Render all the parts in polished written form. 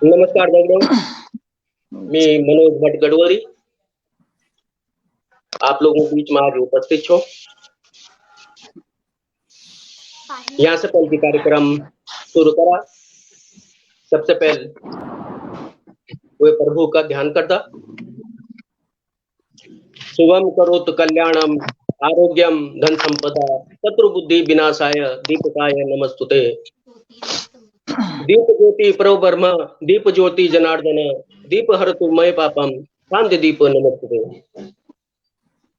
नमस्कार दगड़ों, मैं मनोज भट्ट गडवली आप लोगों के बीच में आज उपस्थित छो। यहाँ से पहले कार्यक्रम शुरू करा। सबसे पहले वे प्रभु का ध्यान करता। शुभम करोत कल्याणम आरोग्यम धन संपदा शत्रु बुद्धि विनाशाय दीपकाय नमस्तुते। दीप ज्योति प्रभु दीप ज्योति जनार्दन दीप हरतु मय पापम शांति दीप नमस्तुते।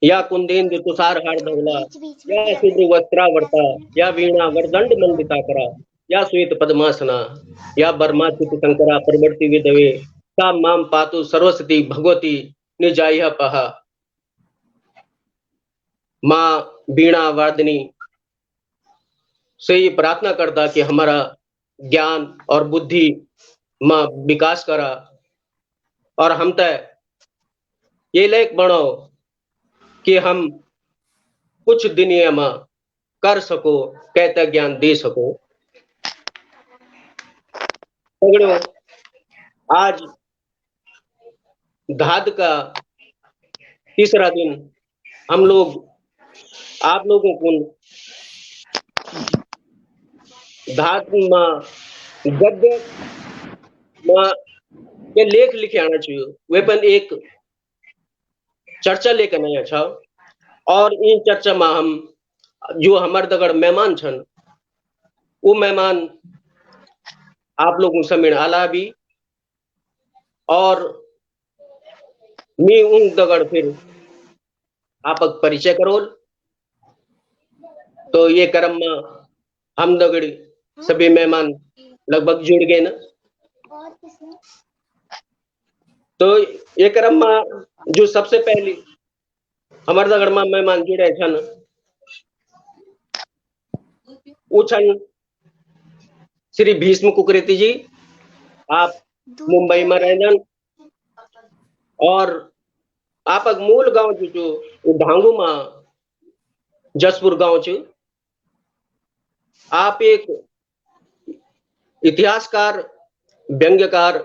या कुंदेन्द्र तुषार हार धवला या शुभ्र वस्त्रावर्ता या वीणा वरदंड मंडिता करा या श्वेत पद्मासना या बर्माचित शंकरा प्रवर्ति विदवे सा माम पातु सरस्वती भगवती निजाय पहा। माँ वीणा वादनी से ये प्रार्थना करता कि हमारा ज्ञान और बुद्धि माँ विकास करा और हम तय ये लेख बनो कि हम कुछ दुनिया में कर सको कहता ज्ञान दे सको। आज धाद का तीसरा दिन हम लोग आप लोगों को धाद में गद्य में ये लेख लिखे आना चाहिए। वे पर एक चर्चा लेकर नहीं अच्छा और इन चर्चा में हम जो हमारे दगड़ मेहमान छन वो मेहमान आप लोगों समीण आला भी और मैं उन दगड़ फिर आपक परिचय करो। तो ये क्रम में हम दगड़ सभी मेहमान लगभग जुड़ गए ना। तो ये क्रम में जो सबसे पहली हमारे दगड़ में मेहमान जुड़े छन उछन श्री भीष्म कुकरेती जी। आप मुंबई में रहन और आपक मूल गांव जो ढांगू में जसपुर गांव च। आप एक इतिहासकार व्यंग्यकार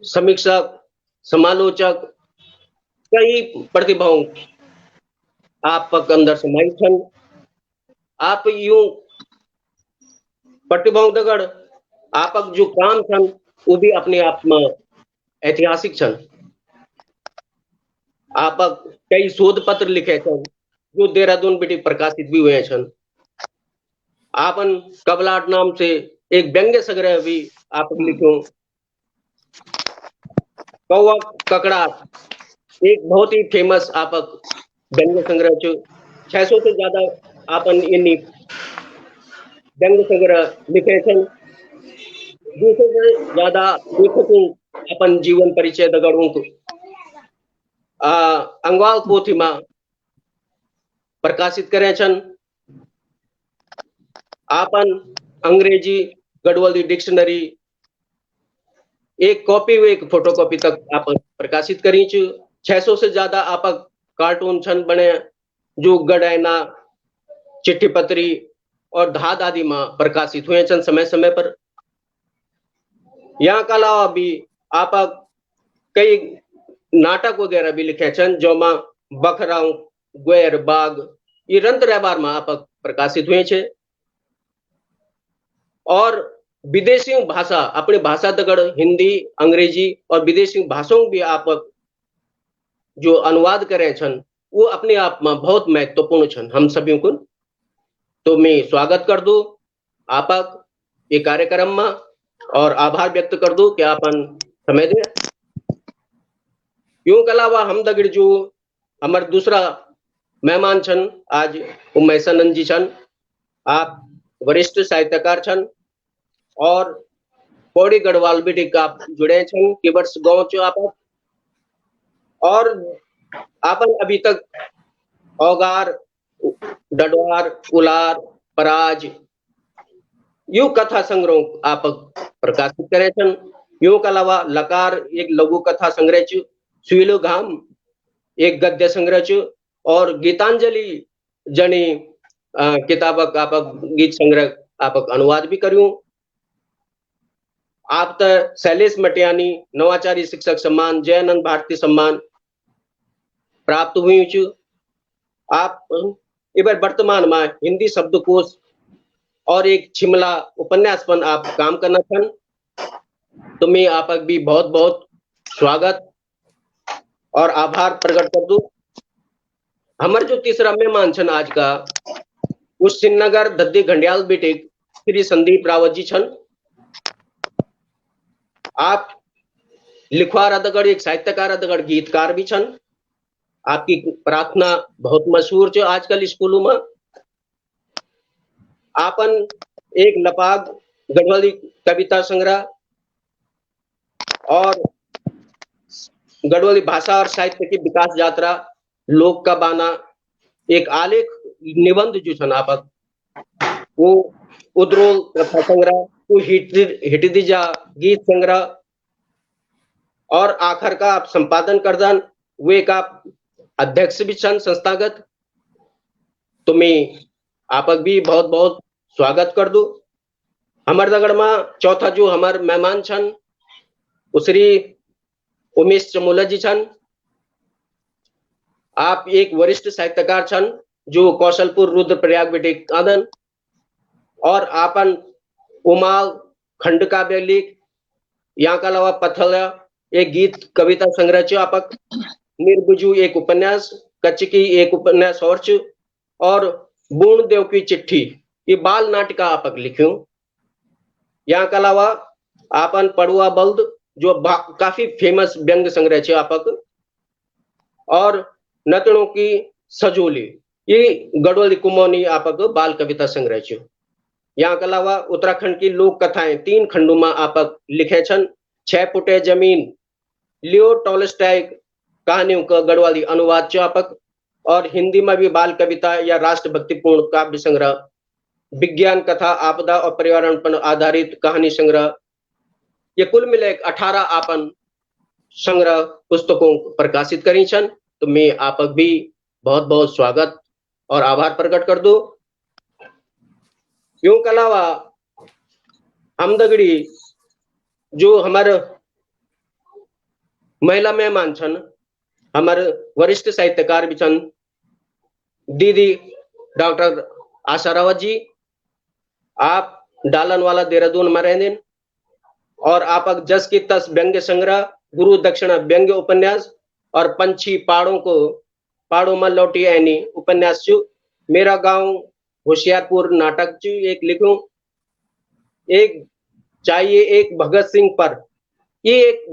समीक्षक समालोचक कई प्रतिभाओं आपक अंदर समाहित छन। आप यूं प्रतिभाओं दगड़ आपक जो काम छन वो भी अपने आप में ऐतिहासिक छन। आपक कई शोध पत्र लिखे छन जो देहरादून बेटी प्रकाशित भी हुए छन। आपन कबलाट नाम से एक व्यंग्य संग्रह भी आप लिखो। कौवा ककड़ा एक बहुत ही फेमस आपक व्यंग्य संग्रह छ। 600 से ज्यादा आपन इन व्यंग्य संग्रह लिखे छन। 200 से ज्यादा लेखकों अपन जीवन परिचय दगड़ों को अंगवाल पोथी में प्रकाशित करे छन। आपन अंग्रेजी गढ़वाली डिक्शनरी एक कॉपी व एक फोटोकॉपी तक आप प्रकाशित करी च। 600 से ज्यादा आपक कार्टून छन बने जो गड़ैना चिट्ठी पत्री और धाद आदि में प्रकाशित हुए छन समय समय पर। यहाँ के अलावा भी आपक कई नाटक वगैरह भी लिखे छन जो में बखराऊ ग्वेर बाग ये रंत रहबार में आपक प्रकाशित हुए छे। और विदेशी भाषा अपनी भाषा दगड़ हिंदी अंग्रेजी और विदेशी भाषाओं भी आप जो अनुवाद करे छन वो अपने आप में बहुत महत्वपूर्ण छन हम सभी को। तो मैं स्वागत कर दूं आपक ये कार्यक्रम में और आभार व्यक्त कर दूं कि आपन समय दे। यूं के अलावा हम दगड़ जो हमारे दूसरा मेहमान छन आज उमेशानंद जी छन। आप वरिष्ठ साहित्यकार छन और पौड़ी गढ़वाल बेटी का जुड़े छन के वर्ष गांव चो आप और आपन अभी तक औगार डडवार उलार पराज यू कथा संग्रह आप प्रकाशित करे छन। यूं के अलावा लकार एक लघु कथा संग्रह च सुइलो घाम एक गद्य संग्रह च और गीतांजलि जनी किताबक आप गीत संग्रह आप अनुवाद भी करूं। आप त शैलेश मटियानी नवाचारी शिक्षक सम्मान, जयानंद भारती सम्मान प्राप्त हुई छु। आप इबर वर्तमान में हिंदी शब्दकोश और एक छिमला उपन्यास पर आप काम करना छन। तो मैं आपक भी बहुत बहुत स्वागत और आभार प्रकट कर दूं। हमारे जो तीसरा मेहमान छन आज का, वो श्रीनगर दद्दी घंडियाल बेटे श्री संदीप रावत जी छन। आप लिखवार अदगढ़ एक साहित्यकार अदगढ़ गीतकार भी छन। आपकी प्रार्थना बहुत मशहूर जो आजकल स्कूलों में। आपन एक लपाग गढ़वाली कविता संग्रह और गढ़वाली भाषा और साहित्य की विकास यात्रा, लोक का बाना, एक आलेख निबंध जो छन आपक, वो उद्रोल कथा संग्रह, वो हिटदिजा गीत संग्रह और आखिर का आप संपादन करदन, वे का अध्यक्ष भी छन संस्थागत। तो मैं आपक भी बहुत बहुत स्वागत कर दूं। हमारे दगड़ में चौथा जो हमारे मेहमान छन, श्री उमेश चमोला जी छन। आप एक वरिष्ठ साहित्यकार छन जो कौशलपुर रुद्रप्रयाग बेटे आदन और आपन उमाल खंड काव्य लेख, यहाँ का अलावा पथला एक गीत कविता संग्रह च आपक, निर्बुजू एक उपन्यास, कच्ची एक उपन्यास और बूण देव की चिट्ठी ये बाल नाटिका आपक लिख्यूं। यहाँ के अलावा आपन पड़ुआ बल्द जो काफी फेमस व्यंग संग्रह है आपक, और नतनों की सजोली ये गढ़वाली कुमौनी आपक बाल कविता संग्रह है। यहाँ के अलावा उत्तराखंड की लोक कथाएं 3 खंडों में आपक लिखे छन। 6 फुटे जमीन लियो टॉलस्टॉय कहानियों का गढ़वाली अनुवाद च आपक, और हिंदी में भी बाल कविता या राष्ट्रभक्तिपूर्ण काव्य संग्रह, विज्ञान कथा, आपदा और पर्यावरण पर आधारित कहानी संग्रह, ये कुल मिले 18 आपन संग्रह पुस्तकों प्रकाशित करी छन। तो मैं आपक भी बहुत बहुत स्वागत और आभार प्रकट कर दो। यूं के अलावा हम दगड़ी जो हमारे महिला मेहमान छन, हमारे वरिष्ठ साहित्यकार भी छन दीदी डॉक्टर आशा रावत जी। आप डालन वाला देहरादून में रहने और आपक जस की तस व्यंग्य संग्रह, गुरु दक्षिणा व्यंग्य उपन्यास और पंछी पाड़ों में लौटी ऐनी उपन्यास चु, मेरा गांव होशियारपुर नाटक चु एक लिखूं, एक चाहिए एक भगत सिंह पर, ये एक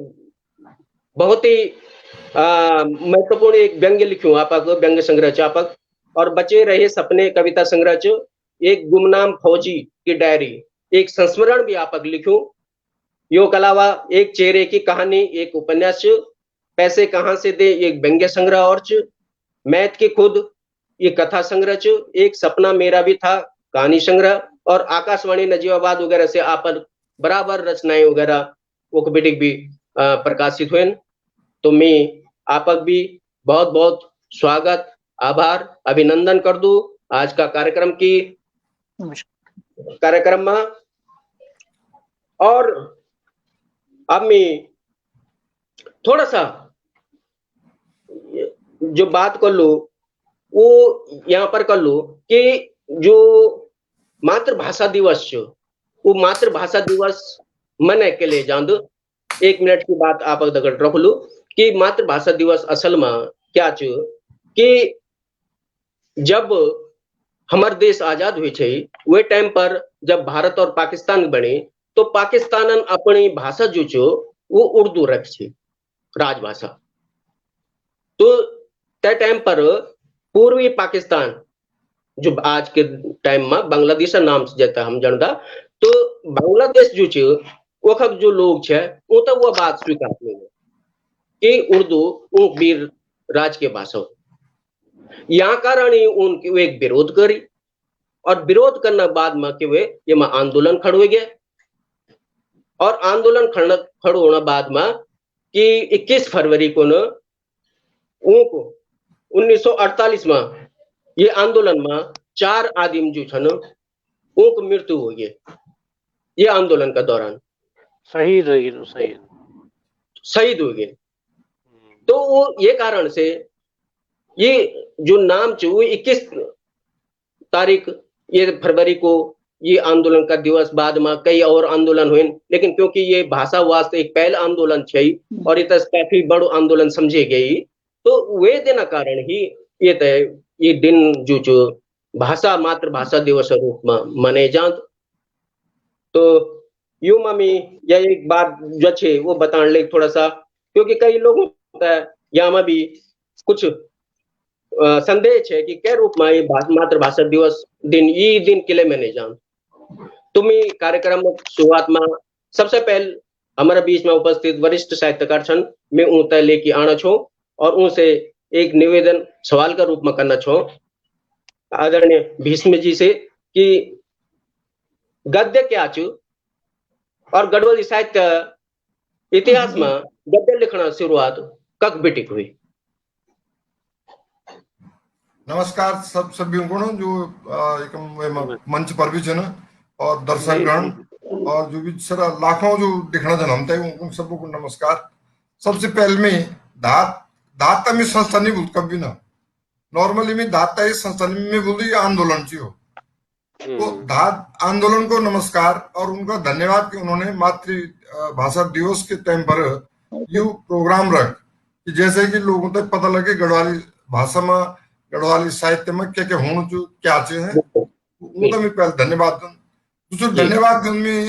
बहुत ही महत्वपूर्ण एक व्यंग्य लिखूं आपक, व्यंग्य संग्रह चापक, और बचे रहे सपने कविता संग्रह च एक गुमनाम फौजी की डायरी, एक संस्मरण भी आपक लिखूं। यो के अलावा एक चेहरे की कहानी एक उपन्यास, पैसे कहां से दे एक व्यंग्य संग्रह और मैथ की खुद ये कथा संग्रह, एक सपना मेरा भी था कहानी संग्रह, और आकाशवाणी नजीबाबाद वगैरह से आप बराबर रचनाएं वगैरह वो भी प्रकाशित हुए। तो मैं आपक भी बहुत बहुत स्वागत, आभार, अभिनंदन कर दूं आज का कार्यक्रम में। और अब मैं थोड़ा सा जो बात कर लू वो यहाँ पर कर लू कि जो मातृभाषा दिवस वो मातृभाषा दिवस मने के लिए जान दो। 1 मिनट की बात आप रख लू कि मातृभाषा दिवस असल में क्या कि जब हमार देश आजाद हुए थे वे टाइम पर जब भारत और पाकिस्तान बने तो पाकिस्तान अपनी भाषा जो वो उर्दू रखी राजभाषा। तो त्या टाइम पर पूर्वी पाकिस्तान जो आज के टाइम में बांग्लादेश नाम से जाता हम जानता, तो बांग्लादेश जो वक्त जो लोग छे वो तो वो बात स्वीकार नहीं है कि उर्दू वीर राज के भाषा। यहाँ कारण उनकी एक विरोध करी और विरोध करने बाद में कि वे ये में आंदोलन खड़ हो गया, और आंदोलन खड़ होने बाद में कि 21 फरवरी को 1948 में ये आंदोलन में 4 आदमी जो छन उनको मृत्यु हो गई ये आंदोलन का दौरान। शहीद हुए शहीद हो गए। तो वो ये कारण से ये जो नाम च वो 21 तारीख ये फरवरी को ये आंदोलन का दिवस बाद में कई और आंदोलन हुए, लेकिन क्योंकि ये भाषा वास्ते एक पहल आंदोलन छे और ये काफी बड़ो आंदोलन समझे गई, तो वे दिन कारण ही ये तय ये दिन जो जो भाषा मातृभाषा दिवस रूप में मने जात। तो यू मम्मी यह एक बात जो छे वो बताने ले थोड़ा सा, क्योंकि कई लोगों का यहाँ में भी कुछ संदेह है कि क्या रूप में ये मातृभाषा दिवस दिन ये दिन के लिए मैंने जान। तुम्ही कार्यक्रम शुरुआत में सबसे पहले हमारे बीच में उपस्थित वरिष्ठ साहित्यकार छन, मैं उनते लेके आना छो और उनसे एक निवेदन सवाल का रूप में करना छो आदरणीय भीष्म जी से कि गद्य क्या च और गढ़वाली साहित्य इतिहास में गद्य लिखना शुरुआत कब बिटिक हुई। नमस्कार सब सभी को जो एक मंच पर भी छन और दर्शकगण और जो भी सारा लाखों जो दिखना जन हम उन सबको नमस्कार। सबसे पहले में धाता में संस्था नहीं बोलती कभी ना, नॉर्मली में धाता इस संस्था में बोलती आंदोलन चाहिए। तो धात आंदोलन को नमस्कार और उनका धन्यवाद कि उन्होंने मातृभाषा दिवस के टाइम पर ये प्रोग्राम रख कि जैसे कि लोगों तक पता लगे गढ़वाली भाषा में गढ़वाली साहित्य में क्या क्या होना जो क्या चाहिए उनका मैं पहले धन्यवाद दूसरा धन्यवाद में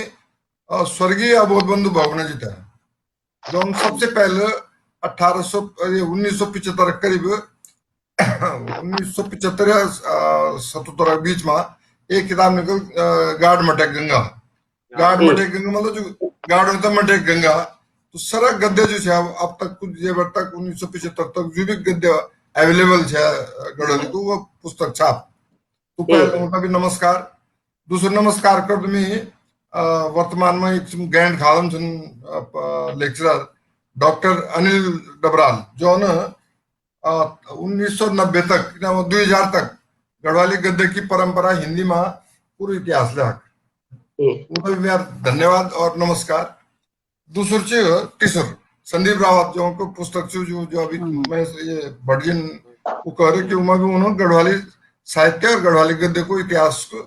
स्वर्गीय अबोध बंधु भवना जी था जो हम सबसे पहले 1975 करीब 1975 77 बीच में एक किताब निकल गार्ड मटे गंगा मतलब जो गार्ड होता मटे गंगा। तो सारा गद्य जो है अब तक कुछ ये तक 1975 तक जो भी गद्य अवेलेबल है गढ़वाली तो वो पुस्तक छाप। तो पहले उनका भी नमस्कार। दूसरा नमस्कार कर में वर्तमान में एक गैंड खालम लेक्चरर डॉक्टर अनिल डबराल जो न 1990 तक 2000 तक गढ़वाली गद्य की परंपरा हिंदी में पूरी इतिहास ले उनका भी मेरा धन्यवाद और नमस्कार। दूसरा तीसर संदीप रावत जो उनको पुस्तक जो अभी मैं ये वर्जन वो कह रहे कि उमा भी उन्होंने गढ़वाली साहित्य और गढ़वाली गद्य को इतिहास को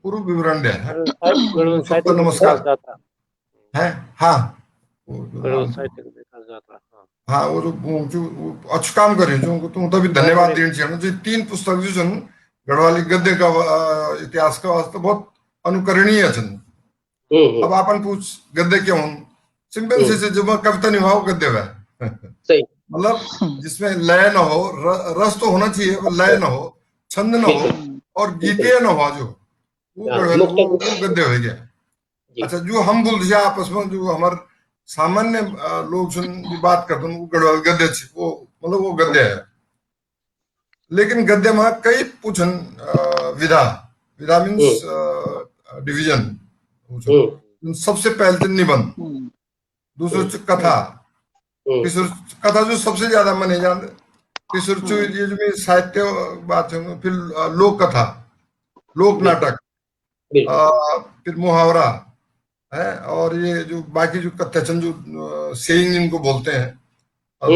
पूरा विवरण दिया है। सबको नमस्कार है। हाँ हाँ वो जो अच्छा काम करे जो तुम तभी धन्यवाद देना चाहिए। जो 3 पुस्तक जो छन गढ़वाली गद्य का इतिहास का वास्ते बहुत अनुकरणीय छन। अब अपन पूछ गद्य क्या हूँ सिंपल से जब कविता नहीं हुआ गद्य है मतलब जिसमें लय न हो रस तो होना चाहिए लय न हो छंद न हो और गीते न हो जो वो गद्य हो गया। अच्छा जो हम बोल रहे आपस में जो हमारे सामान्य लोग सुन बात करते हैं वो गढ़वाल गद्य वो मतलब वो गद्य है। लेकिन गद्य में कई पूछन विधा मीन्स डिवीजन। सबसे पहले तो निबंध, दूसरा कथा, तीसरा कथा जो सबसे ज्यादा माने जाते, तीसरा ये जो साहित्य बात है, फिर लोक कथा लोक नाटक, फिर मुहावरा है और ये जो बाकी जो कथन जो सेइंग इनको बोलते हैं और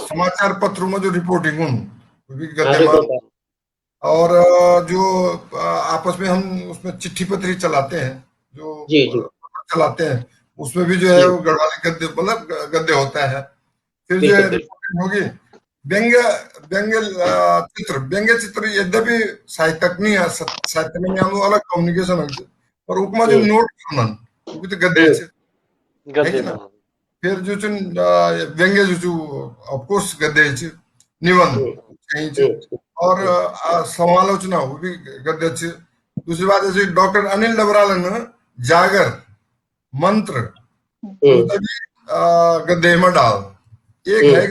समाचार पत्रों में जो रिपोर्टिंग गद्य और जो आपस में हम उसमें चिट्ठी पत्री चलाते हैं जो चलाते हैं उसमें भी जो है वो गढ़वाली गद्य मतलब गद्य होता है। फिर जो है रिपोर्टिंग होगी व्यंग्य चित्र यद्यपि साहित्यक नहीं है साहित्य में हम अलग कम्युनिकेशन है और उपमा जो नोट सुनन वो भी तो गद्य है ना। फिर जो व्यंग्य जो ऑफ कोर्स गद्य है निबंध कहीं और समालोचना वो भी गद्य है। दूसरी बात जैसे डॉक्टर अनिल डबराल ने जागर मंत्र गद्य में डाल एक है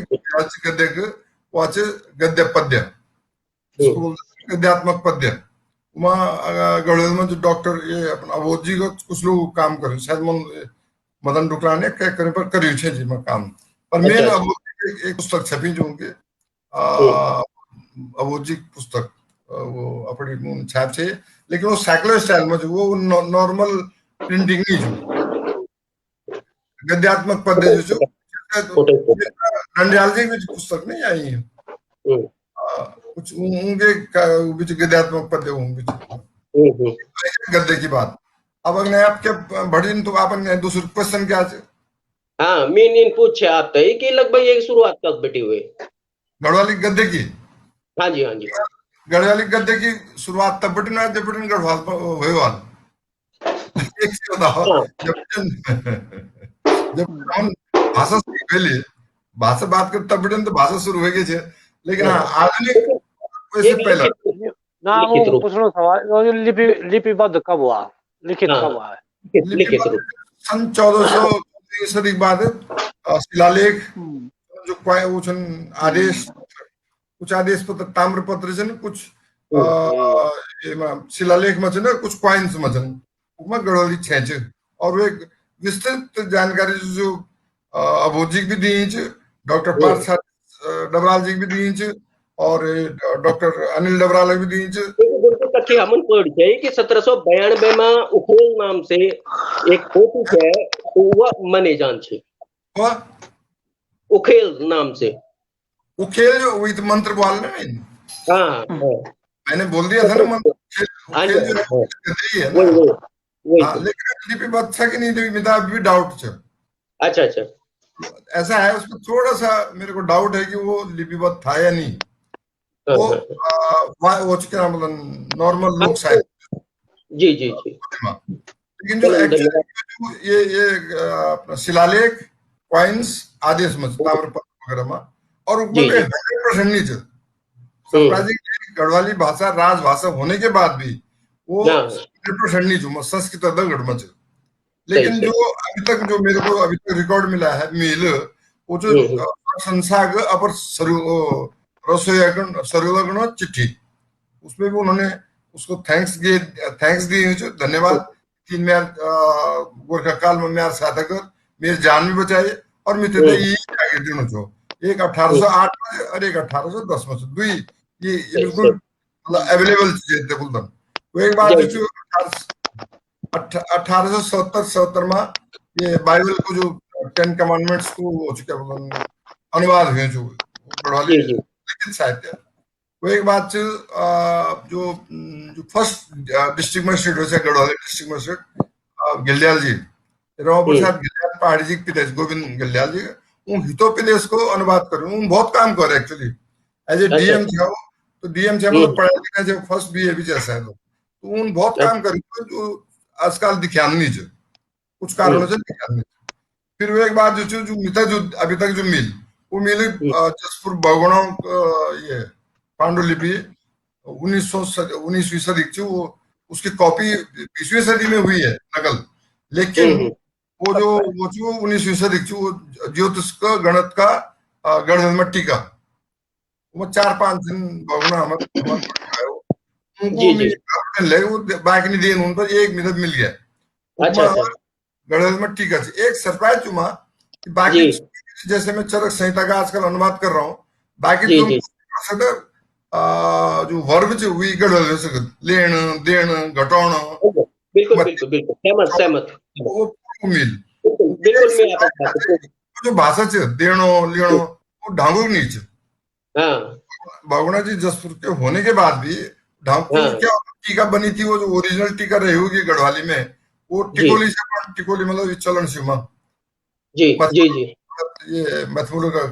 गद्य के वाचे गद्य पद्य गद्यात्मक पद्य गढ़वाल में जो डॉक्टर ये अपना अबोध जी को कुछ लोग काम करे शायद मदन डुकला ने क्या करे पर करी छे जी में काम पर मेन अबोध एक पुस्तक छपी जो उनके अबोध जी पुस्तक वो अपनी छाप छे, लेकिन वो सेकुलर स्टाइल में वो नॉर्मल प्रिंटिंग नहीं जो गद्यात्मक पद्य जो छो नंदियाल जी की पुस्तक नहीं आई है कुछ उनके बीच गद्यात्मक पद्य होंगे गद्य की बात। अब अगले आपके भड़िन तो आपने दूसरे क्वेश्चन क्या है? हाँ मीन इन पूछे आप तय कि लगभग एक शुरुआत तक बैठे हुए गढ़वाली गद्य की। हाँ जी हाँ जी गढ़वाली गद्य की शुरुआत तब बटी ना जब बटन गढ़वाल भयवाल एक से बताओ हाँ जब हम भाषा सीख पहले भाषा बात कर तब बटन तो भाषा शुरू हो गई है, लेकिन हाँ आधुनिक वैसे एक पहला ना लिखित वो रूप पूछना सवाल वो लिपिबद्ध कब हुआ, लिखित हाँ कब हुआ है? लिखित रूप सन 1400 सदी बाद शिलालेख जो वो छन् आदेश कुछ आदेश पत्र ताम्र पत्र छन् कुछ शिलालेख में छन् कुछ क्वाइन्स में छन् उसमें गढ़वाली छेच और वो एक विस्तृत जानकारी जो अभोजी भी दी डॉक्टर पार्थ डबराल जी भी दी और डॉक्टर अनिल डबराल भी दी तक हमन पढ़ है कि 1792 में उखेल नाम से एक पोथी है तो वह मने जान छे उखेल नाम से उखेल जो वही तो मंत्र बोलने में हाँ मैंने बोल दिया था ना मंत्र उखेल जो है ना हाँ लेकिन लिपिबद्ध था कि नहीं मेरा अभी भी डाउट है। अच्छा अच्छा ऐसा है उसमें थोड़ा सा मेरे को डाउट है कि वो लिपिबद्ध था या नहीं। वो क्या मतलब नॉर्मल लोक साहित्य जी जी जी लेकिन जो एक्चुअली ये अपना शिलालेख क्वाइंस आदेश में ताम्रपत्र वगैरह में और उसमें 100% नीचे सरप्राइजिंग गढ़वाली भाषा राजभाषा होने के बाद भी वो 100% नीचे संस्कृत दगड़ में लेकिन जो अभी तक जो मेरे को अभी तक रिकॉर्ड मिला है मिल वो जो संसाग अपर रसोईगण चिट्ठी उसमें भी उन्होंने उसको थैंक्स दिए धन्यवाद कि मैं गोरखा काल में मेरे साथ कर मेरी जान भी बचाए और मैं तेरे ये आगे देना छो एक 1808 में और एक 1810 में दुई ये बिल्कुल मतलब अवेलेबल चीज थे कुलदम वो एक बात जो 1870 में ये बाइबल को जो 10 कमांडमेंट्स को क्या बोलते अनुवाद हुए जो गढ़वाली लिखित साहित्य वो एक बात जो फर्स्ट डिस्ट्रिक्ट मजिस्ट्रेट हो गढ़वाली डिस्ट्रिक्ट मजिस्ट्रेट गिलदयाल जी राव प्रसाद गिलदयाल पहाड़ी जी पिता गोविंद गिलदयाल जी उन हितों पे इसको अनुवाद कर उन बहुत काम कर एक्चुअली एज ए डीएम था वो तो डीएम थे मतलब पढ़ाई लिखा जब फर्स्ट बीए भी जैसा है तो उन बहुत काम कर जो आजकल दिखान नहीं जो कुछ कारणों से दिखान नहीं। फिर वो एक बात जो जो अभी तक जो मिल वो मिल जसपुर बगुणों ये पांडुलिपि 19वीं सदी की वो उसकी कॉपी 20वीं सदी में हुई है नकल लेकिन वो जो 19वीं सदी की वो ज्योतिष का गणित का गणित मट्टी का वो 4-5 दिन बगुणा हमारे वो बाकी नहीं दिए उन पर एक मिनट मिल गया गणित मट्टी का एक सरप्राइज चुमा बाकी जैसे मैं चरक संहिता का आजकल अनुवाद कर रहा हूँ बाकी तुम जो वर्ब जो हुई गढ़ लेन देन घटाउन बिल्कुल बिल्कुल बिल्कुल सहमत वो मिल बिल्कुल मैं जो भाषा छ देनो लेनो वो ढांगू नहीं छ बागुणा जी जसपुर के होने के बाद भी ढांगू क्या टीका बनी थी वो जो ओरिजिनल टीका रही होगी गढ़वाली में वो टिकोली से टिकोली मतलब चलन सीमा जी जी जी ये मथमुल का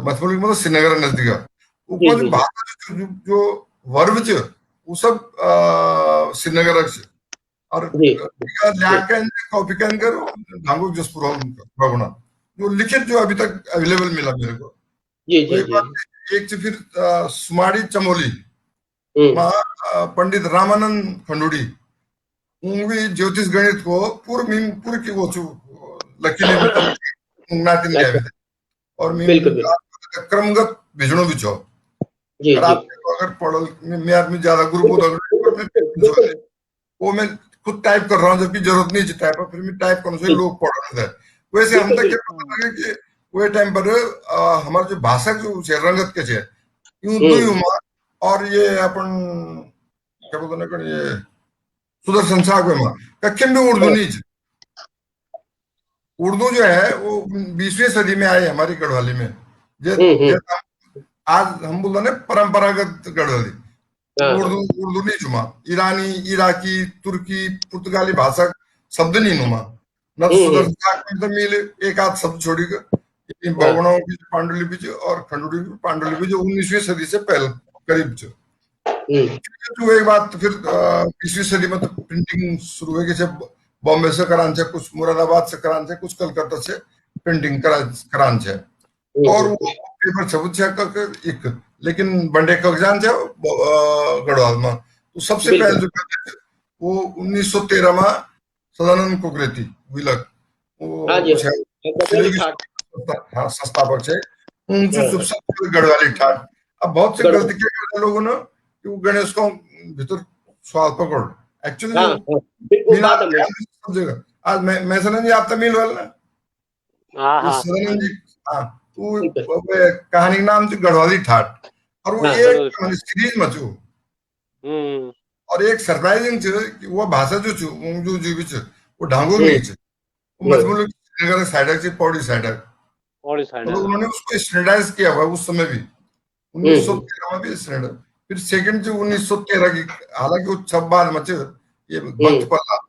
मथमुल मतलब श्रीनगर नजदीक ऊपर जो भाषा जो वर्ब छ वो सब श्रीनगर और कॉपी कैन कर ढांगू जसपुर बागुणा जो लिखित जो अभी तक अवेलेबल मिला मेरे को जी जी एक फिर सुमाड़ी चमोली पंडित रामानंद खंडूड़ी उनकी ज्योतिष गणित को पूर्व की वो लकीली नातिन गए और क्रमगत भिजणो भी छो अगर पढ़ल में ज्यादा ग्रुप वो मैं खुद टाइप कर रहा हूँ जबकि जरूरत नहीं टाइप फिर मैं टाइप करने से लोग पढ़ रहे थे वैसे हम तक क्या पता लगे कि वो टाइम पर हमारे जो भाषा जो रंगत के यूं और ये अपन क्या बोलते ना कि ये सुदर्शन साहब में कखिम भी उर्दू नहीं है। उर्दू जो है वो 20वीं सदी में आई हमारी गढ़वाली में। जे आज हम बोलते ना परंपरागत गढ़वाली, उर्दू उर्दू नहीं जुमा, ईरानी, इराकी, तुर्की, पुर्तगाली भाषा शब्द नहीं नुमा न सुदर्शन साहब में तो मिले एक आध शब्द छोड़ी कर भगवानों की पांडुलिपि जो और खंडुली पांडुलिपि जो 19वीं सदी से पहले करीब जो तो एक बात फिर 20वीं सदी में तो प्रिंटिंग शुरू हुई कि बॉम्बे से करान से, कुछ मुरादाबाद से करान से, कुछ कलकत्ता से प्रिंटिंग करान से, और वो पेपर छपत छे एक लेकिन बंडे कगजान थे गढ़वाल में। तो सबसे पहले जो करते थे वो 1913 में सदानंद कुकरेती विलक वो हाँ संस्थापक है उनसे सबसे गढ़वाली ठाट। अब बहुत से गलती क्या करते लोगों ने कि वो गणेश को भीतर स्वाद पकड़ एक्चुअली सब जगह आज मैं सदानंद जी आप तमिल वाले ना सदानंद जी हाँ वो कहानी का नाम गढ़वाली ठाट और वो एक सीरीज में छू और एक सरप्राइजिंग कि वो भाषा जो छू जो भी छे वो ढांगो नहीं छे मजमूल श्रीनगर साइडक छे पौड़ी साइडक तो उन्होंने उसको स्टैंडर्डाइज किया हुआ उस समय भी 1913 में भी स्टैंडर्ड। फिर सेकंड जो 1913 की हालांकि वो 26 में ये भक्त प्रहलाद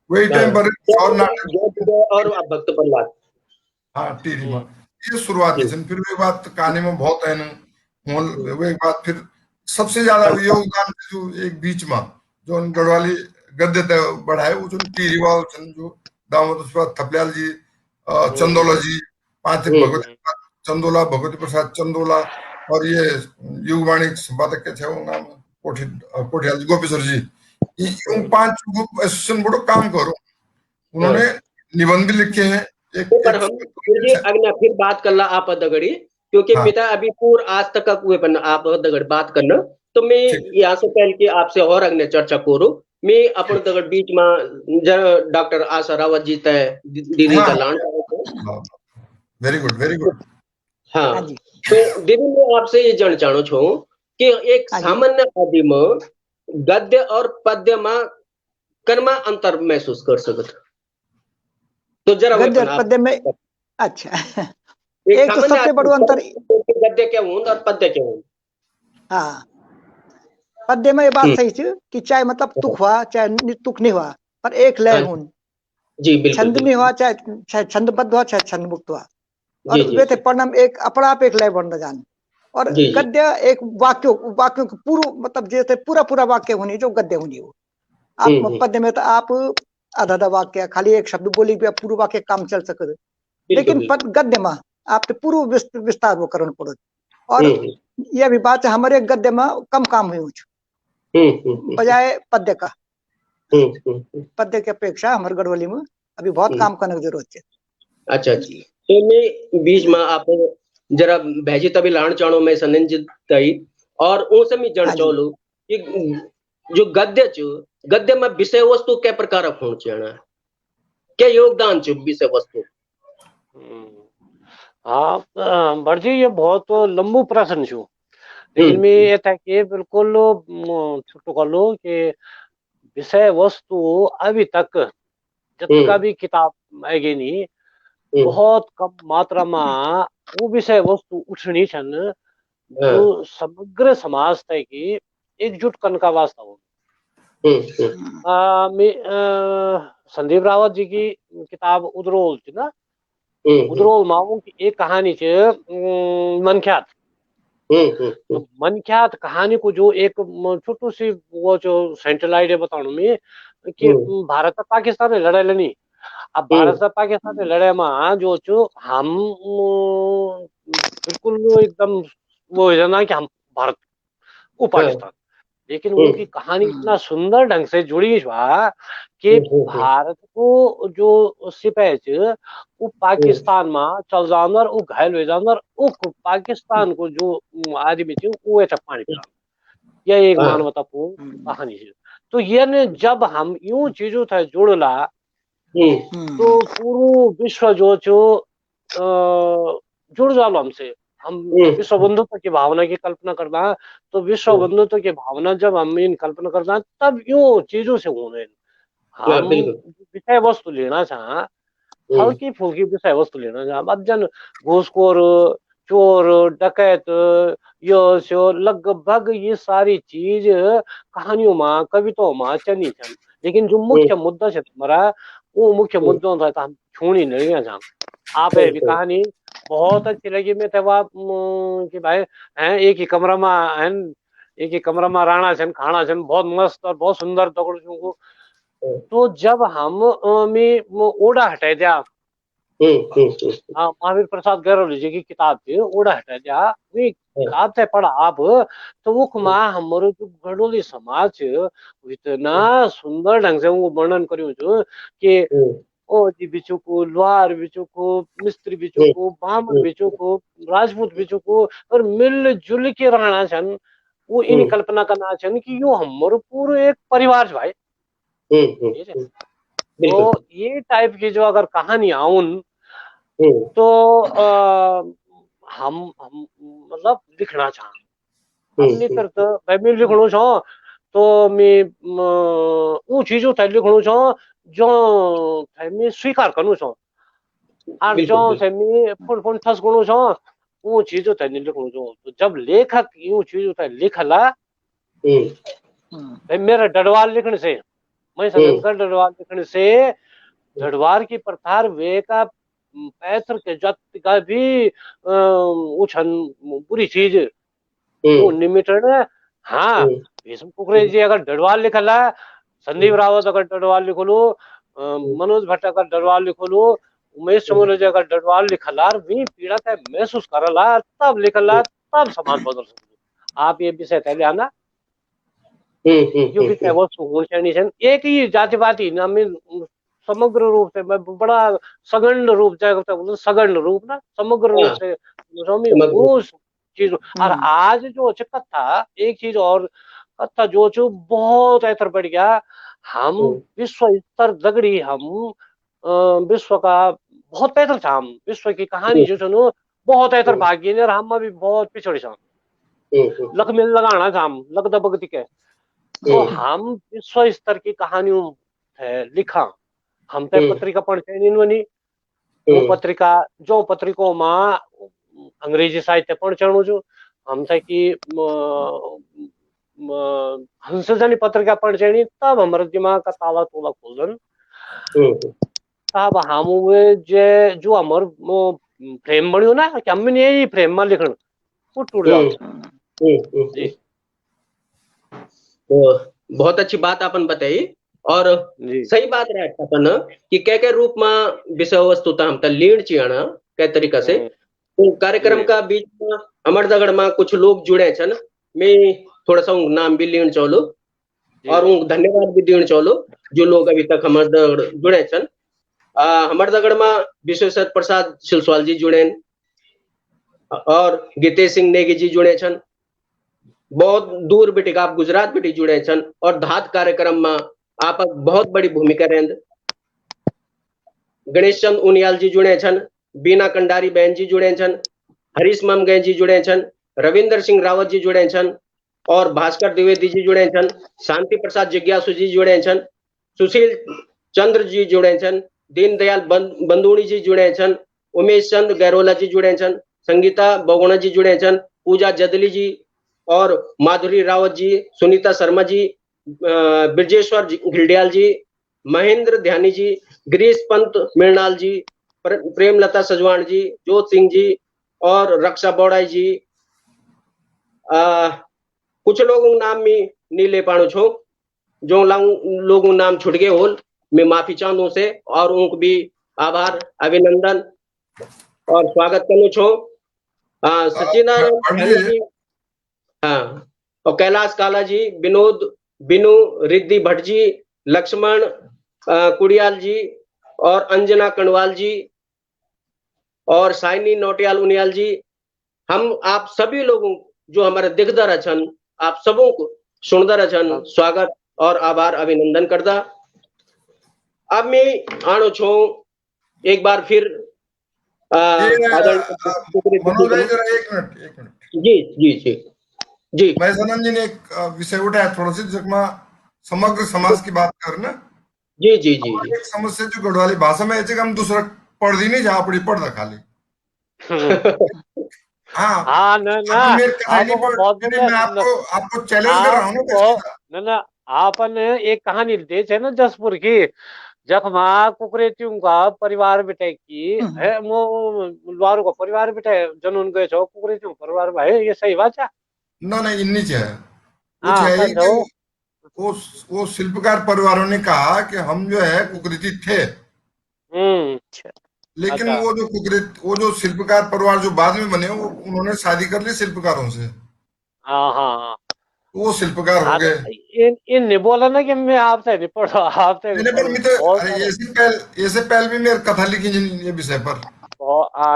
वही टाइम पर और नाटक और भक्त प्रहलाद हाँ टीरी में ये शुरुआत थी। फिर वे बात कहानी में बहुत है ना वो एक बात फिर सबसे ज्यादा योगदान जो एक बीच में जो गढ़वाली गद्य बढ़ाए वो जो टीरी वाल जो दामोदर थपलियाल जी, चंदोला जी, पांच भगवती चंदोला, भगवती प्रसाद चंदोला और ये युगवाणी संपादक के थे वो नाम कोठियाल जी, गोपेश्वर जी, उन 5 ग्रुप एसोसिएशन बड़ो काम करो उन्होंने निबंध भी लिखे हैं। पर हम फिर बात कर ला आप दगड़ी क्योंकि पिता अभी पूर आज तक हुए पर आप दगड़ बात करना तो मैं यहाँ से पहले कि आपसे और अग्नि चर्चा करूँ मैं अपन दगड़ बीच में डॉक्टर आशा रावत जी तय दीदी तलान वेरी गुड हाँ तो दीदी मैं आपसे ये जान चाहूँ छू कि एक सामान्य आदमी में गद्य और पद्य में कर्मा अंतर महसूस कर सकता तो जरा गद्य और पद्य में अच्छा एक तो सबसे बड़ा अंतर गद्य क्या हूं और पद्य क्या हूं। हाँ पद्य में ये बात सही थी कि चाहे मतलब तुक हुआ चाहे तुक नहीं हुआ पर एक लय हूं जी बिल्कुल छंद नहीं हुआ चाहे छंदबद्ध हुआ चाहे छंद मुक्त हुआ और वे थे परिणाम एक अपना आप एक लय बन जान और गद्य एक वाक्यों को पूरा मतलब जैसे पूरा वाक्य होनी जो गद्य होनी हो। आप पद्य में तो आप आधा वाक्य खाली एक शब्द बोली भी पूरा वाक्य काम चल सके लेकिन गद्य में आप पूर्व विस्तार वो करना पड़ो और यह भी बात है हमारे गद्य में कम काम हुई बजाय पद्य का पद्य की अपेक्षा हमारे गढ़वाली में अभी बहुत काम करने की जरूरत है। अच्छा जी तो मैं बीच में आप जरा भेजी तभी लाण चाणो में सनंजित तई और उनसे मैं जन चाहूँ कि जो गद्य चो गद्य में विषय वस्तु क्या प्रकार होना चाहिए क्या योगदान चो विषय वस्तु। हाँ भटजी ये बहुत लंबू प्रश्न छू लेकिन मैं ये था कि बिल्कुल छोटो कर लो कि विषय वस्तु अभी तक जितना भी किताब आएगी नहीं बहुत कम मात्रा में वो विषय वस्तु उठनी छन जो समग्र समाज तय की एकजुट करने का वास्ता हो। संदीप रावत जी की किताब उद्रोल थी ना उद्रोल माओ की एक कहानी मनख्यात तो मनख्यात कहानी को जो एक छोटू सी वो जो सेंट्रल आइडिया बताऊं मैं कि भारत और पाकिस्तान में लड़ाई लड़ी अब भारत और पाकिस्तान में लड़ाई में जो हम बिल्कुल एकदम वो जाना कि हम भारत वो पाकिस्तान लेकिन उनकी कहानी इतना सुंदर ढंग से जुड़ी हुआ कि भारत को जो सिपाही वो पाकिस्तान में चल जानवर वो घायल हो जानवर वो पाकिस्तान को जो आदमी थे वो ऐसा पानी पिला यह एक मानवतापूर्ण कहानी है। तो ये ने जब हम यूं चीजों था जोड़ला तो पूरा विश्व जो जुड़ जालो हमसे हम विश्व बंधुत्व की भावना की कल्पना करना, तो विश्व बंधुत्व की भावना जब हम इन कल्पना करना तब यूं चीजों से होने हम विषय वस्तु लेना चाह, हल्की फुल्की विषय वस्तु लेना चाह। अब जन घूसखोर, चोर, डकैत, यो सो लगभग ये सारी चीज कहानियों में, कविताओं में चली छन, लेकिन जो मुख्य मुद्दा है हमारा, वो मुख्य मुद्दों था हम छोड़ी नहीं जा। आप भी कहानी बहुत अच्छी लगी मैं तब आप कि भाई हैं एक ही कमरा में हैं, एक ही कमरा में रहना छन, खाना छन, बहुत मस्त और बहुत सुंदर दगड़ को। तो जब हम में ओड़ा हटाए दिया, महावीर प्रसाद गैरोली जी की किताब थी, ओड़ा हटाए दिया, वे किताब से पढ़ा आप, तो वो कुमा हमारे जो गढ़ोली समाज इतना सुंदर ढंग से वो वर्णन करियो जो कि ओ जी बिचू को, लोहार बिचू को, मिस्त्री बिचू को, बामन बिचू को, राजपूत बिचू को, और मिलजुल के रहना छन। वो इन कल्पना करना छन कि यो हमारो पूरा एक परिवार भाई। तो ये टाइप की जो अगर कहानी आउन तो हम मतलब लिखना चाह, हमने तो मैं लिखणो छो, तो मैं वो चीजों थे लिखणो छो जो थे मैं स्वीकार करूँ छो, और जो थे मैं फुल ठस गणो छो, वो चीजों थे नहीं लिखणो छो। तो जब लेखक यूं चीजों थे लिखला, मेरा डडवाल लिखने से, मैं शंकर डडवाल लिखने से, डडवार की प्रथार वे का पैथर के जत का भी उछन बुरी चीज वो निमिटन। हाँ भीष्म कुकरे जी अगर डडवाल लिखला, संदीप रावत अगर डडवाल लिख लो, मनोज भट्ट अगर डडवाल लिख लो, उमेश चमोले जी अगर डडवाल लिखला, वी पीड़ा का महसूस करला, तब लिखला, तब समाज बदल सकते। आप ये विषय तैले आना जो विषय वस्तु एक ही जातिवादी ना में समग्र रूप से बड़ा सघन रूप से, सघन रूप ना समग्र रूप से वो चीज। और आज जो कथा एक चीज और कथा जो बहुत ऐतर बढ़ गया, हम विश्व स्तर दगड़ी हम विश्व का बहुत पैदल था, हम विश्व की कहानी जो सुनो बहुत ऐतर भाग्य ने, हम अभी बहुत पिछड़े था, लख मिल लगाना था हम लगदा भगती के। तो हम विश्व स्तर की कहानियों लिखा, हम तो पत्रिका पढ़ते नहीं बनी, वो पत्रिका जो पत्रिकों में अंग्रेजी साहित्य पढ़ जो हम थे कि हंसजनी पत्रिका पढ़ चढ़ी, तब हमारे दिमाग का ताला तोला खोलन, तब हम जे जो हमार फ्रेम बनियो ना कि हम यही फ्रेम में लिखन वो टूट जाओ। जी तो बहुत अच्छी बात आपन बताई, और सही बात रहे अपन कि क्या रूप में विषय वस्तु हम लीण चियाना कै तरीका से। तो कार्यक्रम का बीच में अमर दगड़ में कुछ लोग जुड़े छन, मैं थोड़ा सा नाम भी लीण चाहूँ और धन्यवाद भी देना चाहूँ जो लोग अभी तक हमर दगड़ जुड़े छन। हमर दगड़ में विश्वेश्वर प्रसाद सिलस्वाल जी जुड़े और गीतेश सिंह नेगी जी जुड़े छन, बहुत दूर बेटे आप गुजरात बेटी जुड़े छन, और धात कार्यक्रम में आप बहुत बड़ी भूमिका रेंद। गणेश चंद उनियाल जी जुड़े छन, बीना कंडारी बहन जी जुड़े छन, हरीश ममगे जी जुड़े छन, रविंदर सिंह रावत जी जुड़े छन, और भास्कर द्विवेदी जी जुड़े छन, शांति प्रसाद जिज्ञासु जी जुड़े छन, सुशील चंद्र जी जुड़े छन, दीनदयाल बंदूणी जी जुड़े छन, उमेश चंद गैरोला जी जुड़े छन, संगीता बगोना जी जुड़े छन, पूजा जदली जी और माधुरी रावत जी, सुनीता शर्मा जी, ब्रजेश्वर घिल्डियाल जी, महेंद्र ध्यानी जी, गिरीश पंत मृणाल जी, प्रेमलता सजवाण जी, जोत सिंह जी और रक्षा बोड़ाई जी। कुछ लोगों नाम में नहीं ले पाणु छो, जो लोगों नाम छुट गए होल मैं माफी चाहूँ से, और उनको भी आभार अभिनंदन और स्वागत करूँ छो। सचिनारायण जी, हाँ, और कैलाश काला जी, विनोद बिनु, रिद्धि भट्ट जी, लक्ष्मण कुड़ियाल जी और अंजना कणवाल जी और साइनी नोटियाल उनियाल जी, हम आप सभी लोगों जो हमारे दिखदर अचन, आप सबों को सुनदर अचन स्वागत और आभार अभिनंदन करदा। अब मैं आनो छो एक बार फिर मनोज भाई जरा एक मिनट जी जी जी जी मैसानंद जी ने एक विषय उठाया थोड़ा सी जिसमें समग्र समाज की बात करना जी जी जी जी एक समस्या जो गढ़वाली भाषा में है हम दूसरा पढ़ दी नहीं जहाँ पड़ी पढ़ खाली हाँ हाँ ना ना आपने मेरे कहानी आपको पढ़ बहुत नहीं, बढ़िया मैं आपको चैलेंज कर रहा हूँ ना आपको ना आपन एक कहानी दे छे ना जसपुर की जखमा कुकरेतियों का परिवार बिटे की है वो लवारू का परिवार बिटे जनून गए छो कुकरेतियों परिवार भाई ये सही बात है ना ना इन्नी चाहिए वो हाँ चाहिए कन कि छो वो शिल्पकार परिवारों ने कहा कि हम जो है कुकृति थे लेकिन अच्छा वो जो शिल्पकार परिवार जो बाद में बने वो उन्होंने शादी कर ली शिल्पकारों से हाँ हाँ वो शिल्पकार हो हाँ तो गए इन ने बोला ना कि मैं आपसे नहीं पढ़ा आपसे मैंने पर मैं तो बहुत अरे सारे ऐसे पहल भी मेरे कथा लिखी ये विषय पर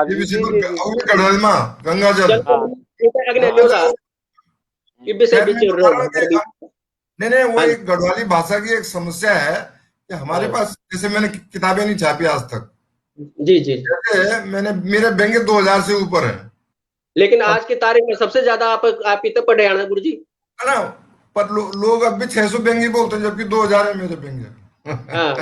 ये जी विषय जी पर जी जी और गढ़वाल में गंगाजल हाँ गंगाजल खैर मैं बता रहा हूँ कि नहीं नहीं वो हाँ एक गढ़वाली भाषा की एक समस्या है कि हमारे पास जैसे मैंने किताबें नहीं छापी आज तक जी जी जैसे मैंने मेरे व्यंग्य 2000 से ऊपर है लेकिन आज की तारीख में सबसे ज्यादा आप इतने पढ़े हैं ना गुरु जी है ना पर लोग अब भी 600 व्यंग्य बोलते हैं जबकि 2000 है मेरे व्यंग्य हाँ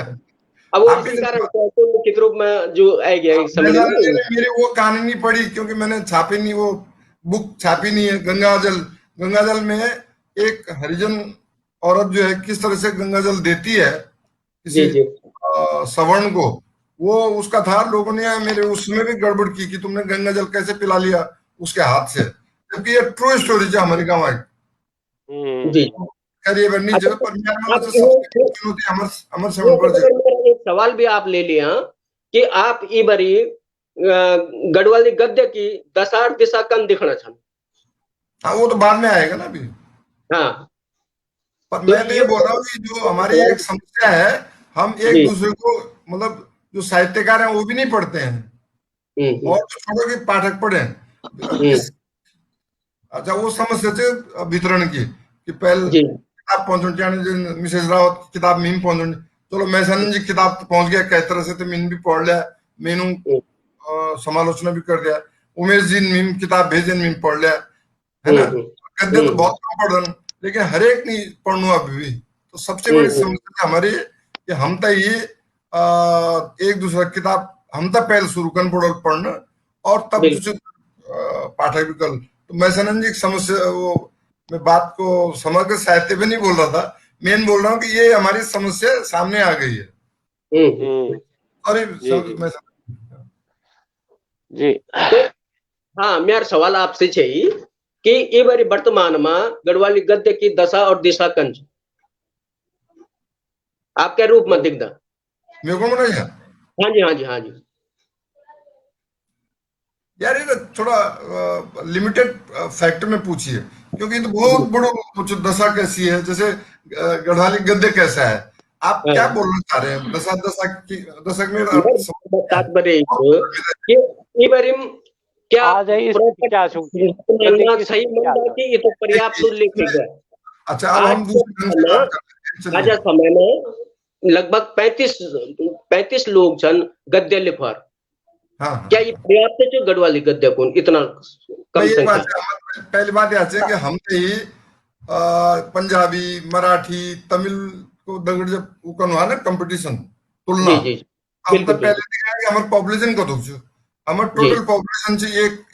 अब वो आप भी इसी कारण तो लिखित रूप में जो आ गया इस समय में मेरी वो कहानी नहीं पढ़ी क्योंकि मैंने छापी नहीं वो बुक छापी नहीं है गंगाजल में एक हरिजन औरत जो है किस तरह से गंगाजल देती है जी किसी जी सवर्ण को वो उसका था लोगों ने मेरे उसमें भी गड़बड़ की कि तुमने गंगाजल कैसे पिला लिया उसके हाथ से जबकि ये ट्रू स्टोरी है हमारी गाँव जी खैर ये नीचे पर चुनौती अमर से पर मेरा एक सवाल भी आप ले लिया कि आप ई बरी गढ़वाली गद्य की दशार दिशा कन दिखना छन हाँ वो तो बाद में आएगा ना अभी हाँ पर मैं तो ये बोल रहा हूँ कि जो हमारी एक समस्या है हम एक दूसरे को मतलब जो साहित्यकार हैं वो भी नहीं पढ़ते हैं और तो छोड़ो कि पाठक पढ़े अच्छा वो समस्या थे वितरण की कि पहले किताब पहुंचने मिसेस रावत की किताब मीन पहुंचने चलो मैसानंद जी किताब पहुंच गया कई तरह से तो मीन भी पढ़ लिया मीनू समालोचना भी कर दिया उमेश जी मीन किताब भेजे मीन पढ़ लिया है ना गद्य तो बहुत कम पढ़न लेकिन हर एक नहीं पढ़नू अभी भी तो सबसे बड़ी समस्या हमारी कि हम तो ये एक दूसरा किताब हम तो पहले शुरू कर पढ़ना और तब पाठक भी कर तो मैसानंद जी की समस्या वो मैं बात को समग्र साहित्य में नहीं बोल रहा था मेन बोल रहा हूँ कि ये हमारी समस्या सामने आ गई है सॉरी जी तो हाँ मेरा सवाल आपसे चाहिए कि ये बारी वर्तमान में गढ़वाली गद्य की दशा और दिशा कंज आपके रूप में दिखदा मेरे को मना हाँ जी हाँ जी हाँ जी यार ये थोड़ा लिमिटेड फैक्टर में पूछिए क्योंकि ये तो बहुत बड़ो कुछ दशा कैसी है जैसे गढ़वाली गद्य कैसा है आप क्या बोलना चाह रहे हैं दशक में तात्पर्य क्या सही मानना कि ये तो पर्याप्त उल्लेख है अच्छा अब हम दूसरे आज समय में लगभग 35 लोग छन गद्य लिखवार हाँ क्या ये पर्याप्त है जो गढ़वाली गद्य को इतना कम संख्या पहली बात यह है कि हम ही पंजाबी मराठी तमिल को दगड़ जब उकन ना कंपटीशन तुलना हम तो पहले देखा कि हमारे पॉपुलेशन को दुख हमारे टोटल पॉपुलेशन से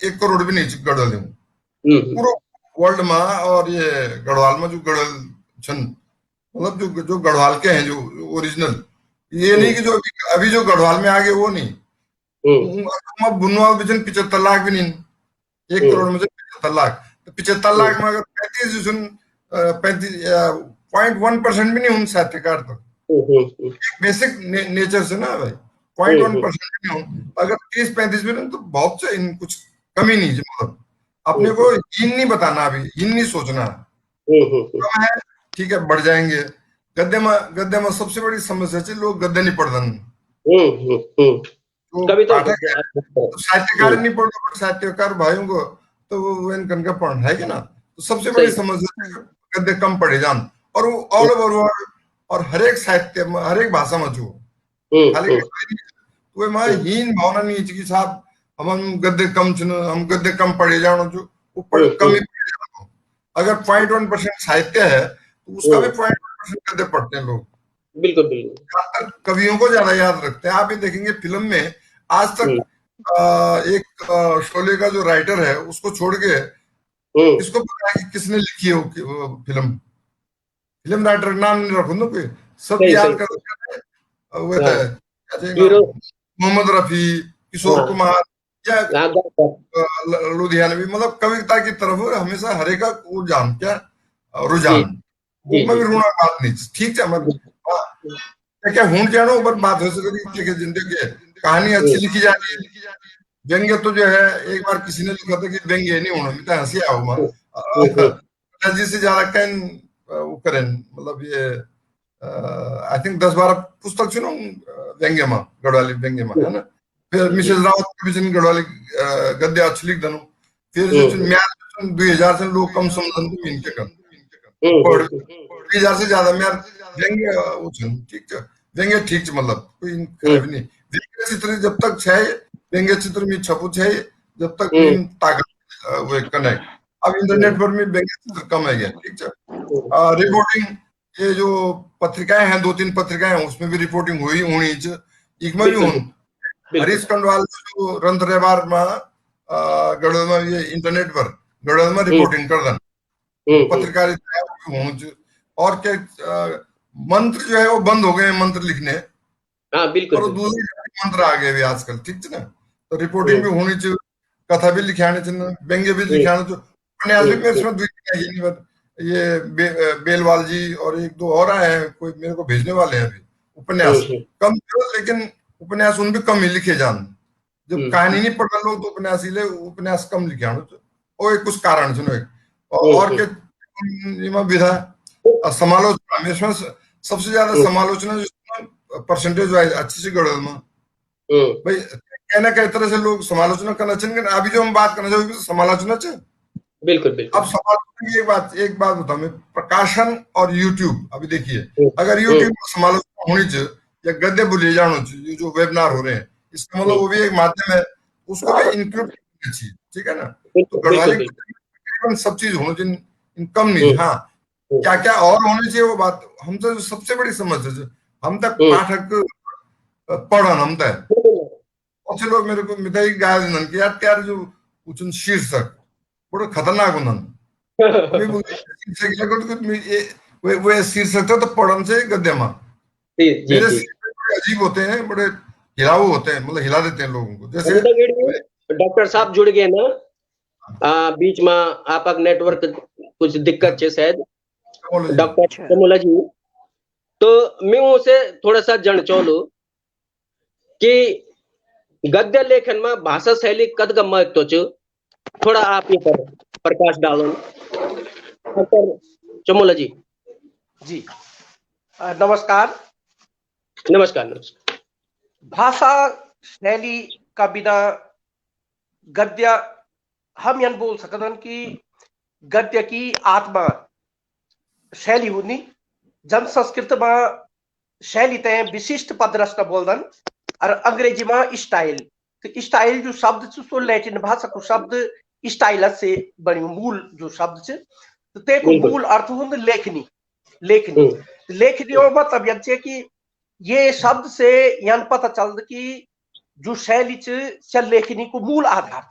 1 करोड़ भी नहीं गढ़वाल पूरा वर्ल्ड में और ये गढ़वाल में जो गढ़वाल छन मतलब जो गढ़वाल के हैं जो ओरिजिनल ये नहीं कि जो अभी जो गढ़वाल में आ गए वो नहीं बुनवाल बिजन 75 लाख भी नहीं 1 करोड़ में से 75 लाख तो 75 लाख में अगर 0.1% भी नहीं उन साहित्यकार तो एक बेसिक नेचर से ना भाई 0.1% भी नहीं अगर 30-35 भी नहीं तो बहुत से इन कुछ कमी नहीं मतलब अपने को इन नहीं बताना अभी इन नहीं सोचना कम है ठीक है बढ़ जाएंगे गद्य में सबसे बड़ी समस्या है लोग गद्य नहीं पढ़ते कभी तो साहित्यकार नहीं पढ़ रहे साहित्यकार भाइयों को तो वो इनका पढ़ना है कि ना तो सबसे बड़ी समस्या गद्य कम पढ़े जान और वो ऑल ओवर वर्ल्ड और हर एक साहित्य में हर एक भाषा में जो खाली वो हीन भावना नहीं है कि साहब हम गद्दे कम छन, हम गद्दे कम पढ़े जानो जो ऊपर कम ही पढ़े जानो। अगर 0.1% साहित्य है तो उसका भी 0.1% गद्दे पढ़ते हैं लोग। बिल्कुल बिल्कुल। कवियों को ज्यादा याद रखते हैं। आप ये देखेंगे फिल्म में आज तक एक शोले का जो राइटर है उसको छोड़ के इसको पता है कि किसने लिखी है वो फिल्म। फिल्म राइटर का नाम नहीं रखो ना कोई, सब सही याद सही। कर वो हाँ, है हीरो। मोहम्मद रफी, किशोर हाँ कुमार या हाँ, लुधियानवी, मतलब कविता की तरफ हमेशा हरे का वो जान क्या जी रुझान जी मैं भी जी। रूणा बात नहीं ठीक है मतलब क्या क्या हूं क्या नो पर बात हो सके कि जिंदगी है, कहानी अच्छी लिखी जा रही है। व्यंग्य तो जो है एक बार किसी ने लिखा था कि व्यंग्य नहीं होना मिलता, हंसी आओ मां जी से ज्यादा कैन वो करें मतलब ये आई थिंक 10-12 पुस्तक सुनो व्यंग्य मां गढ़वाली व्यंग्य मां है ना। फिर मिसेस रावत के भी गढ़वाली गद्य अच्छी लिख दनु। फिर जो म्यार 2000 से लोग कम समझन तो इनके कर पढ़ 2000 से ज्यादा म्यार व्यंग्य वो छन ठीक है। व्यंग्य ठीक है मतलब कोई खराबी नहीं। व्यंग्य चित्र जब तक है, व्यंग्य चित्र में छपू है जब तक मीन ताकत वो कनेक्ट। अब इंटरनेट पर में व्यंग्य चित्र कम है ठीक है। रिपोर्टिंग ये जो पत्रिकाएं हैं 2-3 पत्रिकाएं हैं उसमें भी रिपोर्टिंग हुई होनी इसमें भी हुन हरीश कंडवाल जो रंत रेबार में गढ़वाल में ये इंटरनेट पर गढ़वाल में रिपोर्टिंग कर दन पत्रकारिता हों। और क्या मंत्र जो है वो बंद हो गए हैं मंत्र लिखने। हाँ बिल्कुल और बिल्कुल। दूसरे मंत्र आ गए भी आजकल ठीक है ना। तो रिपोर्टिंग भी होनी चाहिए, कथा भी लिखाने चाहिए, व्यंग्य भी लिखाने चाहिए, उपन्यास भी मेरे इसमें ये नहीं बात ये बेलवाल जी और एक दो और आए हैं कोई मेरे को भेजने वाले हैं अभी उपन्यास कम लेकिन उपन्यास उन भी कम ही लिखे जान। जब कहानी नहीं पढ़ लोग तो उपन्यास ही ले उपन्यास कम लिखे और कुछ कारण सुनो और के विधा समालोचना इसमें सबसे ज्यादा समालोचना जो परसेंटेज वाइज अच्छी से गढ़ में भाई कहना कई तरह से लोग समालोचना करना चाहिए। अभी जो हम बात करना चाहिए समालोचना चाहिए बिल्कुल बिल्कुल। अब समालोचना की एक बात बताऊं मैं, प्रकाशन और यूट्यूब अभी देखिए अगर यूट्यूब में समालोचना होनी चाहिए या गद्य बोले जाना चाहिए जो वेबिनार हो रहे हैं इसका मतलब वो भी एक माध्यम है, उसको भी इंक्लूड करना चाहिए ठीक है ना। तो गढ़वाली तकरीबन सब चीज होनी चाहिए कम नहीं। हाँ क्या क्या और होनी चाहिए वो बात हम तो सबसे बड़ी समस्या है हम तक पाठक पढ़न हम तक अच्छे लोग मेरे को मिठाई गाय देन कि यार त्यार जो उचन शीर्षक बड़ा खतरनाक होना मी शीर्षक लगो वो शीर्षक था तो पढ़न से गद्य में मेरे शीर्षक बड़े अजीब होते हैं, बड़े हिलाऊ होते हैं, मतलब हिला देते हैं लोगों को। जैसे डॉक्टर साहब जुड़ गए ना बीच में आपका नेटवर्क कुछ दिक्कत है शायद डॉक्टर कमोला जी। तो मैं उसे थोड़ा सा जन चाहूँ कि गद्य लेखन में भाषा शैली कद का महत्व थोड़ा आप ये पर प्रकाश डालो डॉक्टर चमोला जी। जी नमस्कार। नमस्कार नमस्कार। भाषा शैली का बिना गद्य हम यन बोल सकते कि गद्य की आत्मा शैली होनी। जन संस्कृत में शैली ते विशिष्ट पद रचना बोलदन और अंग्रेजी में स्टाइल। तो स्टाइल जो शब्द सो लैटिन भाषा को शब्द स्टाइल से बनी मूल जो शब्द तो ते को मूल अर्थ होंगे लेखनी। लेखनी लेखनी और मतलब ये कि ये शब्द से यन पता चलता कि जो शैली चल लेखनी को मूल आधार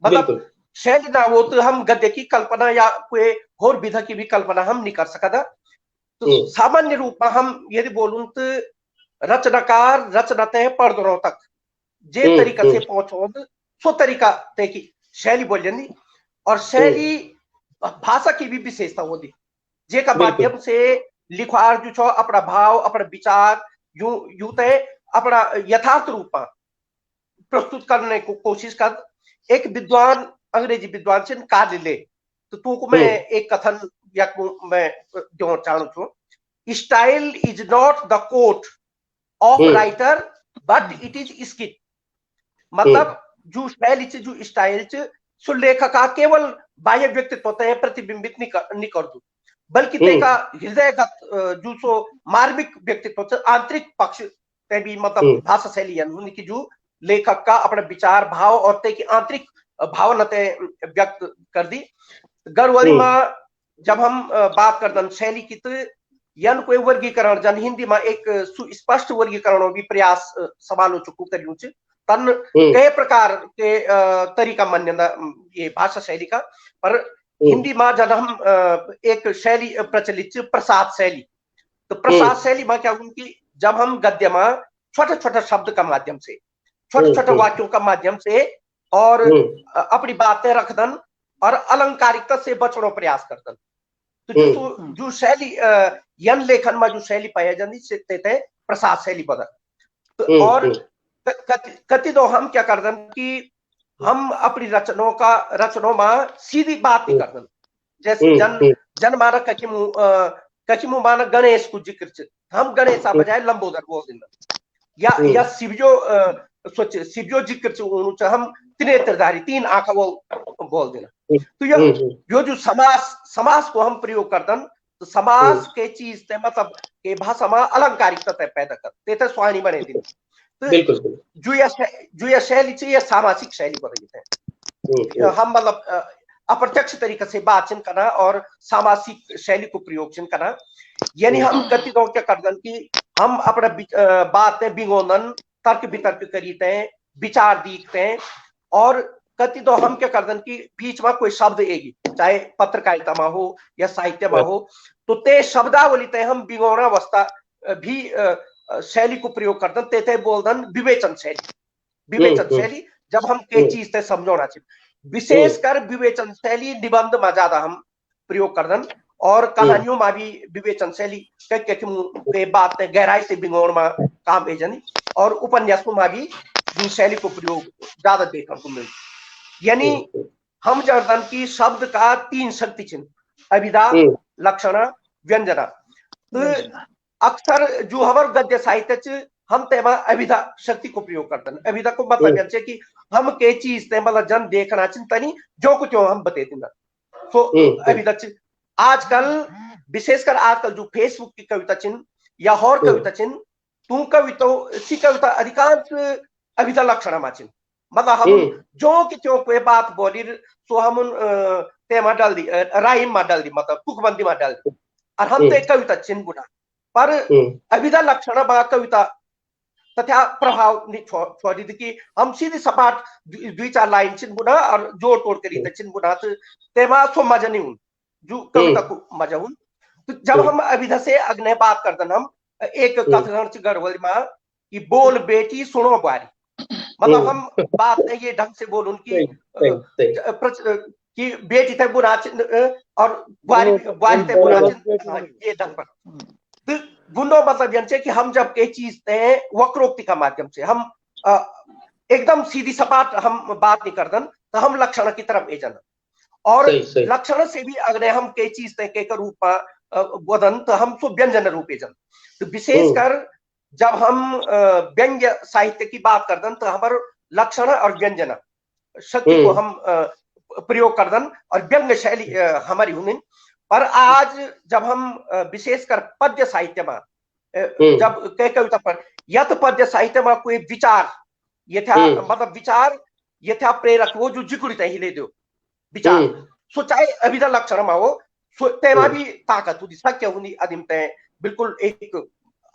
मतलब शैली ना हो तो हम गद्य की कल्पना या कोई और विधा की भी कल्पना हम नहीं कर सकता। तो सामान्य रूप में हम यदि बोलूं तो रचनाकार रचनाते हैं पर्दरों तक जे तरीका से पहुंचो सो तरीका ते की शैली बोल जाती। और शैली भाषा की भी विशेषता होती जे का माध्यम से लिखवार जो छो अपना भाव अपना विचार यूं ते अपना यथार्थ रूप में प्रस्तुत करने को कोशिश कर। एक विद्वान अंग्रेजी विद्वान से कार्य ले तो तुमको मैं एक कथन या मैं जो चाहूँ छू style is not the coat of writer but it is skin. मतलब जो शैली जो स्टाइल सो लेखक का केवल बाह्य व्यक्तित्व होते हैं प्रतिबिंबित नहीं कर दू बल्कि तेका हृदयगत जो सो मार्मिक व्यक्तित्व आंतरिक पक्ष ते भी मतलब भाषा शैली की जो लेखक का अपने विचार भाव और ते की आंतरिक भावना ते व्यक्त कर दी। गरवाली में जब हम बात करते शैली की, तो यन कोई वर्गीकरण जन हिंदी में एक सुस्पष्ट वर्गीकरण भी प्रयास सवालों चुकू करियो छ तन कई प्रकार के तरीका मान्यता ये भाषा शैली का। पर हिंदी में जब हम एक शैली प्रचलित प्रसाद शैली, तो प्रसाद शैली में क्या उनकी जब हम गद्य में छोटे छोटे शब्द का माध्यम से, छोटे छोटे वाक्यों का माध्यम से और अपनी बातें रखदन और अलंकारिकता से बचने प्रयास करदन। तो जो शैली यन लेखन में जो शैली पाई जाती से प्रसाद शैली बदल। तो और कति दो हम क्या करदन कि हम अपनी रचनों में सीधी बात नहीं करदन। जैसे जन माना कचिमु माना गणेश को जिक्र, हम गणेश बजाय लंबोदर बोल देना, या शिवजो जिक्र हम त्रिनेत्रधारी तीन आंखा बोल देना। तो यो जो समास को हम प्रयोग करदन, तो समास के चीज ते मतलब के भाषा में अलंकारिकता पैदा कर ते स्वानी बने दिन। तो जो यह शैली चाहिए सामाजिक शैली बन गई है। हम मतलब अप्रत्यक्ष तरीके से बातचीत करना और सामाजिक शैली को प्रयोग करना, यानी हम गति दो क्या करदन कि हम अपने बातें बिगोनन तर्क वितर्क करीते हैं, विचार दीखते हैं, और कति तो हम क्या करदन कि बीच में कोई शब्द एगी, चाहे पत्रकारिता में हो या साहित्य में हो, तो ते शब्दावली ते हम बिगोना अवस्था भी शैली को प्रयोग करदन, ते बोलदन विवेचन शैली। जब हम कई चीज ते समझोना चाहिए, विशेषकर विवेचन शैली निबंध में ज्यादा हम प्रयोग करदन, और कहानियों में भी विवेचन शैली के बात गहराई से बिगोड़ में काम भेजनी, और उपन्यासों में भी जो शैली को प्रयोग ज्यादा देखने को मिलती। यानी हम जानते कि शब्द का तीन शक्ति चिन्ह, अभिधा, लक्षण, व्यंजना। तो अक्सर जो हमारे गद्य साहित्य हम तेमा अभिधा शक्ति को प्रयोग करते हैं। अभिधा को मतलब है कि हम के चीज ते मतलब जन देखना चिंता नहीं जो कुछ हम बते देना। तो अभिधा आजकल विशेषकर आजकल जो फेसबुक की कविता चिन्ह या और कविता चिन्ह, तू कविता अधिकांश अभिधा लक्षण माचिन, मतलब हम जो कि क्यों कोई बात बोली तो हम तेमा डाल दी, राइम में डाल दी, मतलब तुकबंदी में डाल दी, और हम तो कविता चिन्ह बुना। पर अभिधा लक्षण बा कविता तथा प्रभाव छोड़ी थी कि हम सीधी सपाट 2-4 लाइन चिन्ह बुना और जोड़ तोड़ करी चिन्ह बुना, तो तेमा सो मजा नहीं हूं जो कविता को मजा हूं। तो जब हम अभिधा से अग्नि बात करते हम एक कथन गढ़वाली में कि बोल बेटी सुनो बारी, मतलब हम बात ये ढंग से बोल उनकी कि बेटी थे बुरा और बुआरी थे बुरा ये ढंग पर। तो गुंडो मतलब ये कि हम जब कई चीज ते वक्रोक्ति का माध्यम से हम एकदम सीधी सपाट हम बात नहीं करदन, तो हम लक्षण की तरफ भेजन, और लक्षण से भी अगर हम कई चीज ते के रूप में बोधन तो हम सो व्यंजन रूप भेजन। तो विशेषकर जब हम व्यंग्य साहित्य की बात करदन तो हमारे लक्षण और व्यंजन शक्ति को हम प्रयोग करदन और व्यंग्य शैली हमारी हुई। पर आज जब हम विशेषकर पद्य साहित्य में जब कई कविता पर यथ पद्य साहित्य में कोई विचार यथा मतलब विचार यथा प्रेरक वो जो जिकुड़ते ही ले दो विचार, सो चाहे अभिधा लक्षण में हो, सो तेमा भी ताकत होती शक्य होती अदिम ते बिल्कुल एक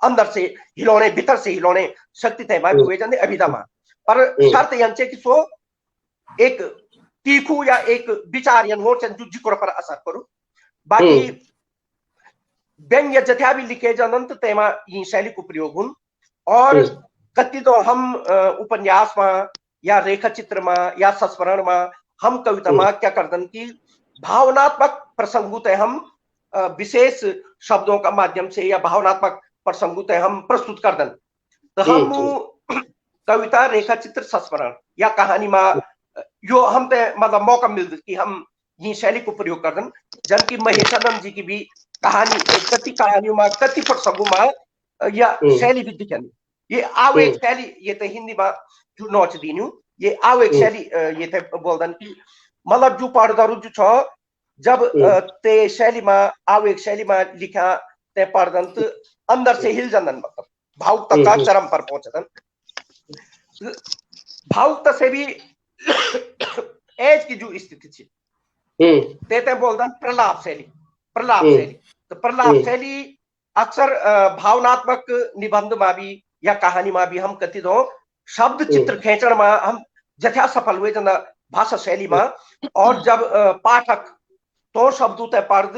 अंदर से हिलौने भीतर से हिलौने शक्ति तेमा भी हुए जाते अभिधा में। पर शर्त यंचे कि सो एक तीखू या एक विचार यन हो जो जिकुड़ पर असर करो। बाकी व्यंग्य जथ्या भी लिखे जानन तो तेमा ये शैली को प्रयोग हुन, और कति तो हम उपन्यास में या रेखा चित्र में या संस्मरण में हम कविता में क्या करदन कि भावनात्मक प्रसंगों ते हम विशेष शब्दों का माध्यम से या भावनात्मक प्रसंगों ते हम प्रस्तुत करदन। तो हम कविता रेखा चित्र संस्मरण या कहानी में यो हम ते मतलब मौका मिलता कि हम ये शैली को प्रयोग करदन। जन की महेशानंद जी की भी कहानी कति कहानियों में कति प्रसंगों में या शैली भी दिखनी, ये आओ एक शैली ये तो हिंदी में जो नोच दीनू ये आओ एक शैली ये थे बोलदन की मतलब जो पढ़दारू जो छो जब ते शैली में आओ एक शैली में लिखा ते पढ़दन तो अंदर से हिल जनन, मतलब भावुकता का चरम पर पहुंचदन। भावुकता से भी एज की जो स्थिति थी ते बोलता प्रलाप शैली तो प्रलाप शैली अक्सर भावनात्मक निबंध में भी या कहानी में भी हम कथित हो शब्द चित्र खेचण में हम जथा सफल हुए जना भाषा शैली में। और जब पाठक तो शब्दों ते पढ़द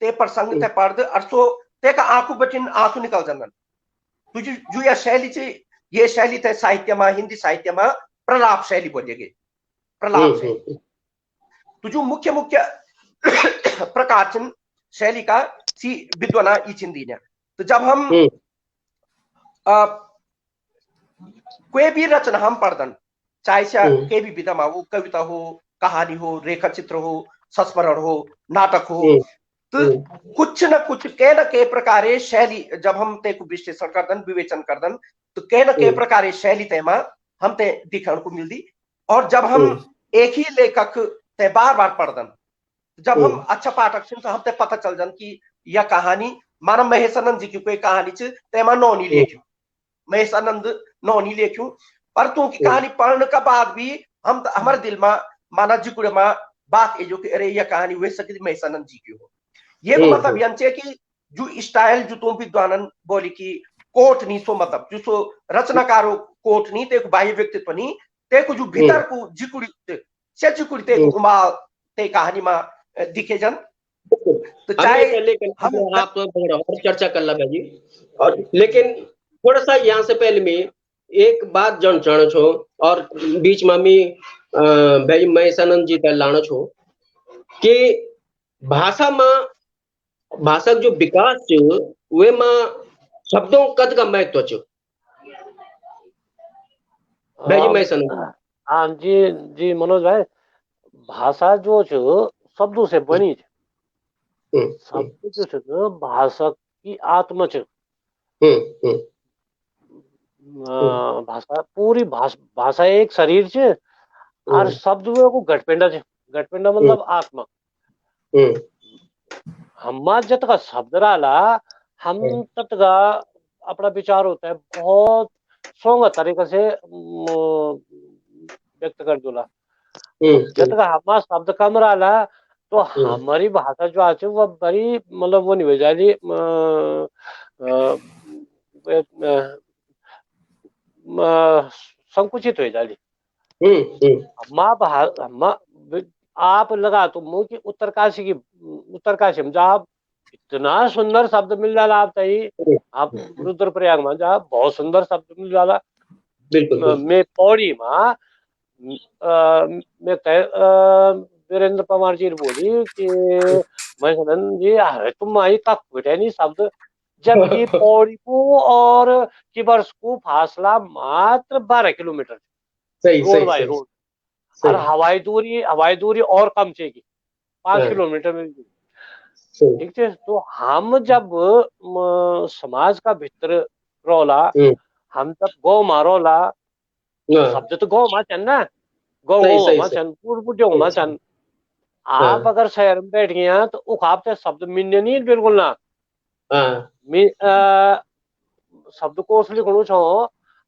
ते प्रसंग ते पढ़द अर्थो ते का आंखों बचिन आंसू निकल जान। तो जो यह शैली थी ये शैली थे साहित्य में हिंदी साहित्य में प्रलाप शैली बोलेगी प्रलाप शैली। तो जो मुख्य मुख्य प्रकार छिन शैली का सी विद्वाना ई छिंदी ने। तो जब हम कोई भी रचना हम पढ़दन चाहे के भी विधा में वो कविता हो कहानी हो रेखा चित्र हो संस्मरण हो नाटक हो तो कुछ न कुछ के न के प्रकार शैली जब हम ते को विश्लेषण करदन विवेचन करदन तो के न के प्रकार शैली तेमा हम ते दिखण को मिलदी। और जब हम एक ही लेखक ते बार बार पढ़दन जब हम अच्छा पाठक छिन तो हम ते पता चल जन कि यह कहानी माना महेशानंद जी की कोई कहानी छ तेमा नौनी लेख्यू महेशानंद नौनी लेख्यू पर तू की कहानी पढ़ने का बाद भी हम हमारे दिल में माना जिकुड़ में बात जो कि अरे यह कहानी वे सकती महेशानंद जी की हो। ये मतलब यंचे कि जो स्टाइल जो तुम विद्वानन बोली कि कोट नहीं सो मतलब जो सो रचनाकारो कोट नहीं ते बाह्य व्यक्तित्व नहीं ते को जो भीतर को जिकुड़ी ते को घुमा ते कहानी में दिखे जन। तो चाहे हम आप तो और चर्चा कर ला भाई और लेकिन थोड़ा सा यहाँ से पहले में एक बात जन जानो छो और बीच में मी भाई महेशानंद जी का लानो छो कि भाषा में भाषा जो विकास छ वे में शब्दों कद का महत्व छ भाई महेशानंद। हाँ जी जी मनोज भाई भाषा जो छ शब्दों से बनी छ शब्द जो छ भाषा की आत्मा छ। भाषा पूरी भाषा एक शरीर छ और शब्द वो को घटपिंडा छ घटपिंडा मतलब आत्मा। हमार जतका शब्द राला हम ततका अपना विचार होता है बहुत सोंगा तरीके से व्यक्त कर दूला। जतका हमार शब्द कम राला तो हमारी भाषा जो आज वो बड़ी मतलब वो नहीं हो जाएगी संकुचित हो जाएगी। हमार आप लगा तो मुंह की उत्तरकाशी में जहाँ इतना सुंदर शब्द मिल जाला आप तई आप रुद्रप्रयाग में जहाँ बहुत सुंदर शब्द मिल जाला मैं पौड़ी में मैं वीरेंद्र पवार जी बोली कि महेशानंद जी अरे तुम आई का बेटे नहीं शब्द जबकि पौड़ी को और किबर्स को फासला मात्र 12 किलोमीटर रोड बाय रोड और हवाई दूरी और कम चाहिए 5 किलोमीटर में ठीक है। तो हम जब समाज का भीतर रोला हम जब गौ मारोला शब्द तो गौ मा चन ना गौ मा चन पूर्व मा चन। आप अगर शहर में बैठ गए तो उख आपसे शब्द मिलने नहीं बिल्कुल ना शब्द कोश लिखणु छो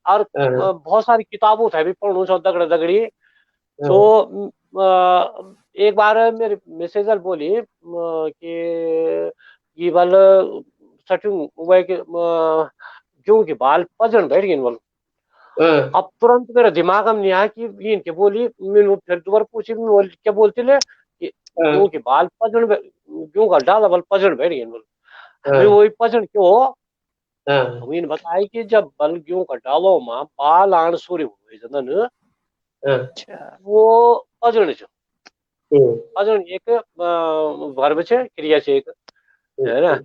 और बहुत सारी किताबों थे भी पढ़णु छो दगड़ दगड़ी। तो एक बार मेरे मैसेजर बोली कि ये वाल सटू वे के क्यों के बाल पजन बैठ गए बोल। अब तुरंत मेरे दिमाग में नहीं आया कि इनके बोली मैंने फिर दोबारा पूछी क्या बोलते ले कि क्यों के बाल पजन क्यों का डाला बाल पजन बैठ गए बोल। हमें वही पजन क्यों हमें बताया कि जब बल क्यों का डालो माँ बाल आन सूर्य हुए जनन वो पजन छ पजन एक वर्ब छ क्रिया छ एक है ना।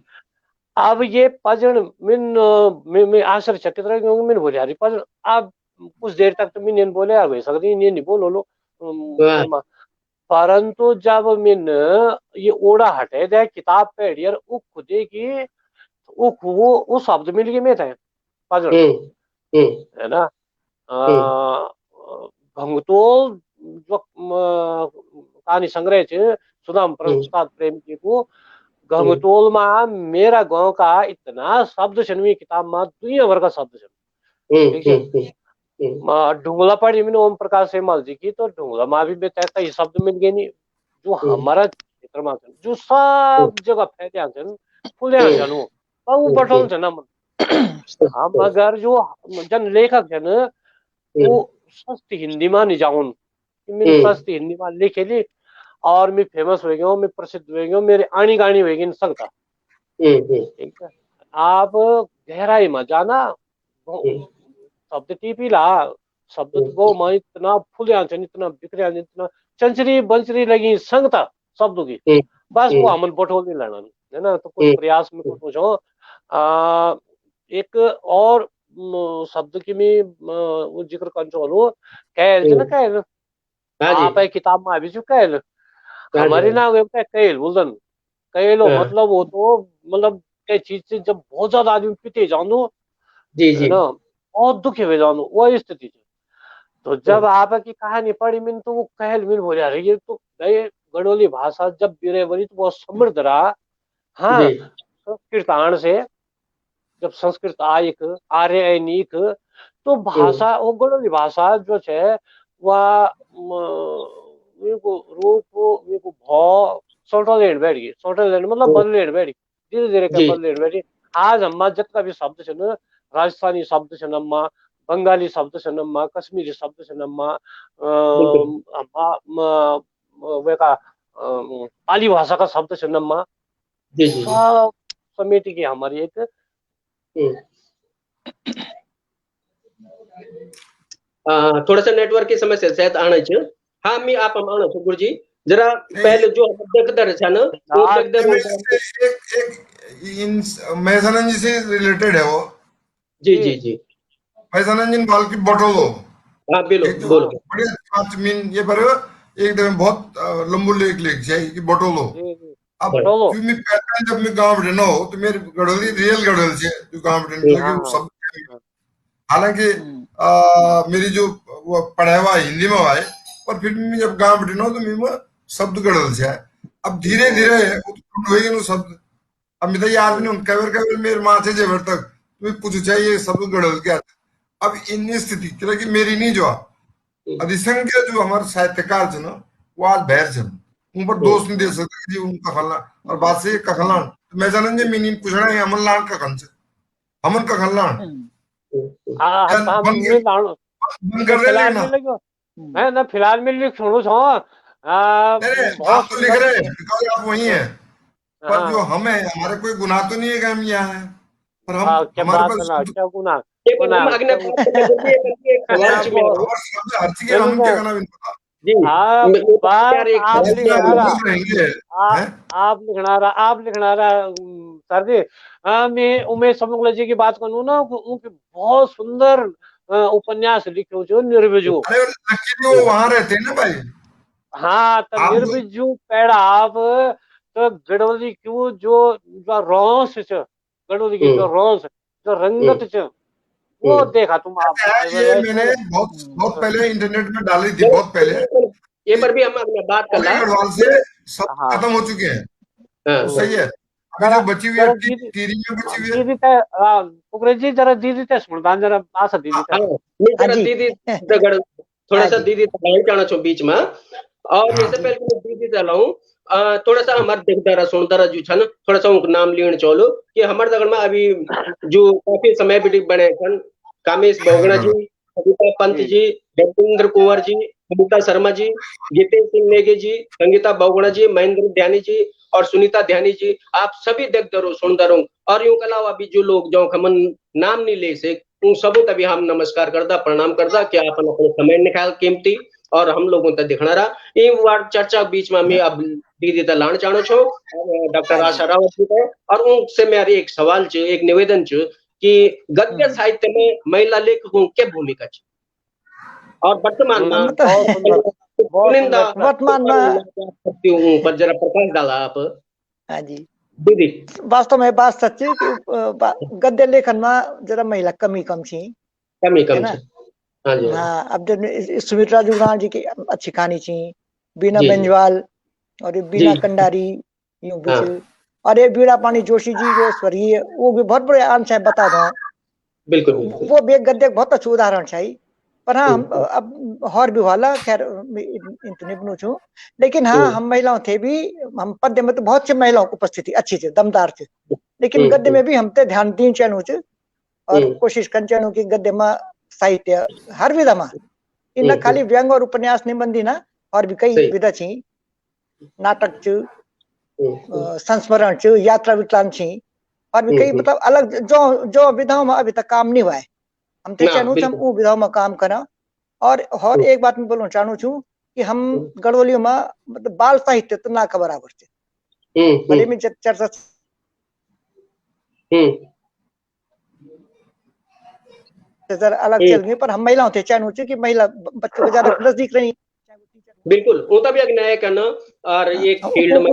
अब ये पजन मैं आश्चर्यचकित रह गया मैंने बोले यार पजन अब कुछ देर तक तो मैंने बोले यार वैसा नहीं बोलो लो परंतु जब मैंने ये ओड़ा हटे दे किताब पे यार वो खुदे की वो शब्द मिल गए में थे पजन है ना। भंगतोल जो कहानी संग्रह छ सुदाम प्रसाद प्रेम जी को गंगतोल में मेरा गांव का इतना शब्द छनवी किताब में दुनिया भर का शब्द छन ठीक है। ढुंगला पढ़ी मैंने ओम प्रकाश सेमल जी की, तो ढुंगला माँ भी बेटा कई शब्द मिल गए नहीं जो हमारा क्षेत्र में जो सब जगह फैलिया छन फुलिया छन वो बटोल छन हम अगर जो जन लेखक छन वो सस्ती हिंदी में नहीं जाऊन कि मैं सस्ती हिंदी में लिखे ली और मैं फेमस हो गया, मैं प्रसिद्ध हो गया, मेरी आनी गानी हो गई सकता। ठीक है, आप गहराई में जाना शब्द टीपी ला शब्द वो मैं इतना फुलिया छन इतना बिखरिया इतना चंचरी बंचरी लगी संगता शब्दों की बस वो हमन बटोल नहीं लेना है ना। तो कुछ प्रयास में कुछ पूछो एक और शब्द की मैं वो जिक्र कर चलो कैल है ना कैल आप एक किताब में अभी जो कैल हमारे ना कैल बोलदन कैलो मतलब वो तो मतलब कई चीज से जब बहुत ज्यादा आदमी पीते जानो है ना बहुत दुखी हो जानो वो स्थिति थी। तो जब आपकी कहानी पढ़ी मैंने तो वो कहल मिल बोलिया रही तो गढ़ोली भाषा जब बिरेवरी तो बहुत समृद्ध रहा। हाँ संस्कृतान से जब संस्कृत आयक आर्य ऐनिक तो भाषा वो गढ़ोली भाषा जो है वह रूप भाव सोटल लेन बैठ गई सोटल लेन मतलब बदल लेन बैठ गई धीरे धीरे क्या बदल लेन बैठ गई। आज हम जितना भी शब्द छन राजस्थानी शब्द छन अम्मा बंगाली शब्द छन अम्मा कश्मीरी शब्द छन अम्मा वेका पाली भाषा का शब्द छन अम्मा सब समेट की हमारी एक थोड़ा सा नेटवर्क की समस्या शायद आना चाहिए। हाँ मैं आप हम आना गुरु जी जरा पहले जो देखदर है ना वो देखदर एक इन मेहसानंद जी से रिलेटेड है वो। जी जी जी मेहसानंद जी बाल की बटोलो। हाँ बिल्कुल बोल बड़े 5 मीन ये पर एकदम बहुत लंबू लेख लिख जाए कि बटोलो। अब जो मैं पहले जब मैं गांव रहना हो तो मेरे गढ़ोली रियल गढ़ोल से जो गांव रहने लगे वो सब हालांकि मेरी जो वो पढ़ाया हुआ हिंदी में हुआ है पर फिर मैं जब गांव रहना हो तो मैं शब्द गढ़ोल से है। अब धीरे धीरे वो शब्द अब मैं तो याद नहीं कवर कवर मेरे माँ से जेवर तक तुम्हें पूछ चाहिए शब्द गढ़ोल क्या अब इन स्थिति क्योंकि मेरी नहीं जो अधिसंख्य जो हमारे साहित्यकार थे ना वो आज बहर छन उन पर दोष नहीं दे सकते जी उनका खलना और बात से कखलान तो मैं जानन जे मीनिंग पूछना है अमन लान का खन से हमन का खलनान बन कर रहे ना मैं ना फिलहाल में लिख छोड़ो छो बहुत तो लिख रहे हैं आप वही हैं पर जो हमें हमारे कोई गुनाह तो नहीं है कि हम यहाँ हैं पर हम हमारे पास क्या गुनाह आप लिखना रहा सर जी। मैं उमेश समूह जी की बात करूँ ना उनके बहुत सुंदर उपन्यास लिखे जो निर्विजु वहां रहते हैं ना भाई। हाँ तो निर्विजु पेड़ा आप तो गढ़ोली क्यों जो रोस गढ़ोली की जो रोस जो रंगत च वो देखा तुम आप ये मैंने बहुत पहले इंटरनेट में डाली थी बहुत पहले ये पर भी हम बात कर रहे हैं से सब खत्म हो चुके हैं तो सही है अभी जो बची हुई है टीरी में बची हुई है दीदी ते पुकरे जी जरा दीदी ते सुनदान जरा आसा दीदी ते मैं जरा दीदी दगड़ थोड़ा सा दीदी लाइन जाना छो बीच में और इससे पहले मैं दीदी चलाऊं थोड़ा सा हमारे देखदारा सुनदारा जो छन थोड़ा सा उनका नाम लेन चलो कि हमारे दगड़ में अभी जो काफी समय भी बने छन कामेश बोगड़ा जी कविता पंत जी देवेंद्र कुंवर जी कविता शर्मा जी जितेश सिंह नेगी जी संगीता बोगड़ा जी महेंद्र ध्यानी जी और सुनीता ध्यानी जी आप सभी देखदरो सुनदरो और यूं के अलावा भी जो लोग जो हमन नाम नहीं ले से उन सबों का भी हम नमस्कार करदा प्रणाम करदा कि अपन अपने समय निकाल कीमती और हम लोगों तक दिखना रहा ये वार्ड चर्चा बीच में मैं अब दीदी तक लाना चाहूँ छो डॉक्टर आशा रावत जी को और उनसे मेरा एक सवाल छ एक निवेदन छ कि गद्य साहित्य में महिला लेखकों क्या भूमिका छ और वर्तमान में पर जरा प्रकाश डाला आप। हाँ जी दीदी वास्तव में बात सच है कि गद्य लेखन में जरा महिला कमी कम छी हाँ जी हाँ अब जब सुमित्रा जुगरान जी की अच्छी कहानी छी बीना बेंजवाल और बीना कंडारी यूं भी और ये बीड़ा पानी जोशी जी जो स्वर्गीय वो भी बहुत बड़े अंश है बता दो बिल्कुल वो भी एक गद्य बहुत अच्छा उदाहरण है पर हाँ हम अब और भी वाला खैर नहीं बनू छू, लेकिन हाँ हम महिलाओं थे भी, हम पद्य में तो बहुत सी महिलाओं की उपस्थिति अच्छी थी, दमदार थी, लेकिन गद्य में भी हम ते ध्यान दी चैनू च और कोशिश कर चैनू की गद्य में साहित्य हर विधा में इन खाली व्यंग और उपन्यास निबंधी ना, और भी कई विधा छी, नाटक च, संस्मरण च, यात्रा विकलांग छी, और भी कई मतलब अलग जो जो विधाओं में अभी तक काम नहीं हुआ है, हम ते चाहूँ हम वो विधाओं में काम करा। और एक बात मैं बोलना चाहूँ छू कि हम गढ़वालियों में मतलब बाल साहित्य तो ना का बराबर थे, भले में चर्चा जरा अलग चल गई, पर हम महिलाओं थे चाहूँ कि महिला बच्चों को ज्यादा नजदीक रही, बिल्कुल वो तभी न्याय करना और एक फील्ड में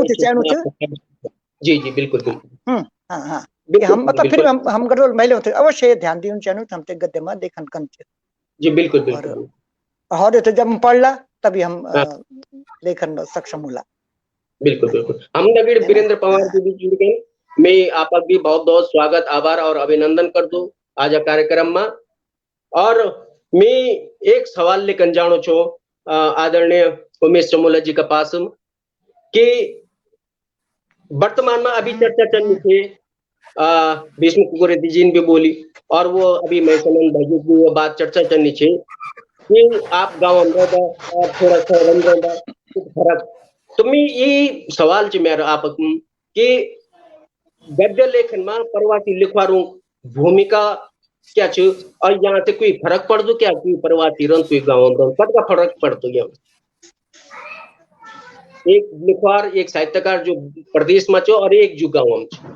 जी जी बिल्कुल बिल्कुल हाँ हाँ हम मतलब फिर हम गढ़वाल महिला थे अवश्य ध्यान दी चाहूँ हम ते गद्य में देखन कन जी बिल्कुल बिल्कुल और जब हम पढ़ला तभी हम लेखन में सक्षम होला। बिल्कुल बिल्कुल हम नवीन वीरेंद्र पवार के बीच जुड़ गए, मैं आपका भी बहुत बहुत स्वागत आभार और अभिनंदन कर दूं आज कार्यक्रम में। और मैं एक सवाल लेकर जानो छो आदरणीय उमेश चमोला जी के पास कि वर्तमान में अभी चर्चा चल रही थी, भीष्म कुकुरेती जी ने भी बोली और वो अभी मैसनन भाई की वो बात चर्चा चलनी थी कि आप गाँव में और थोड़ा शहर में कुछ फर्क, तो मैं ये सवाल च मेरा आप कि गद्य लेखन में प्रवासी लिखवारों भूमिका क्या च और यहाँ से कोई फर्क पड़ दो क्या, कोई प्रवासी रन कोई गाँव रन कद का फर्क पड़ दो यहाँ, एक लिखवार एक साहित्यकार जो प्रदेश में छो और एक जो गाँव में छो।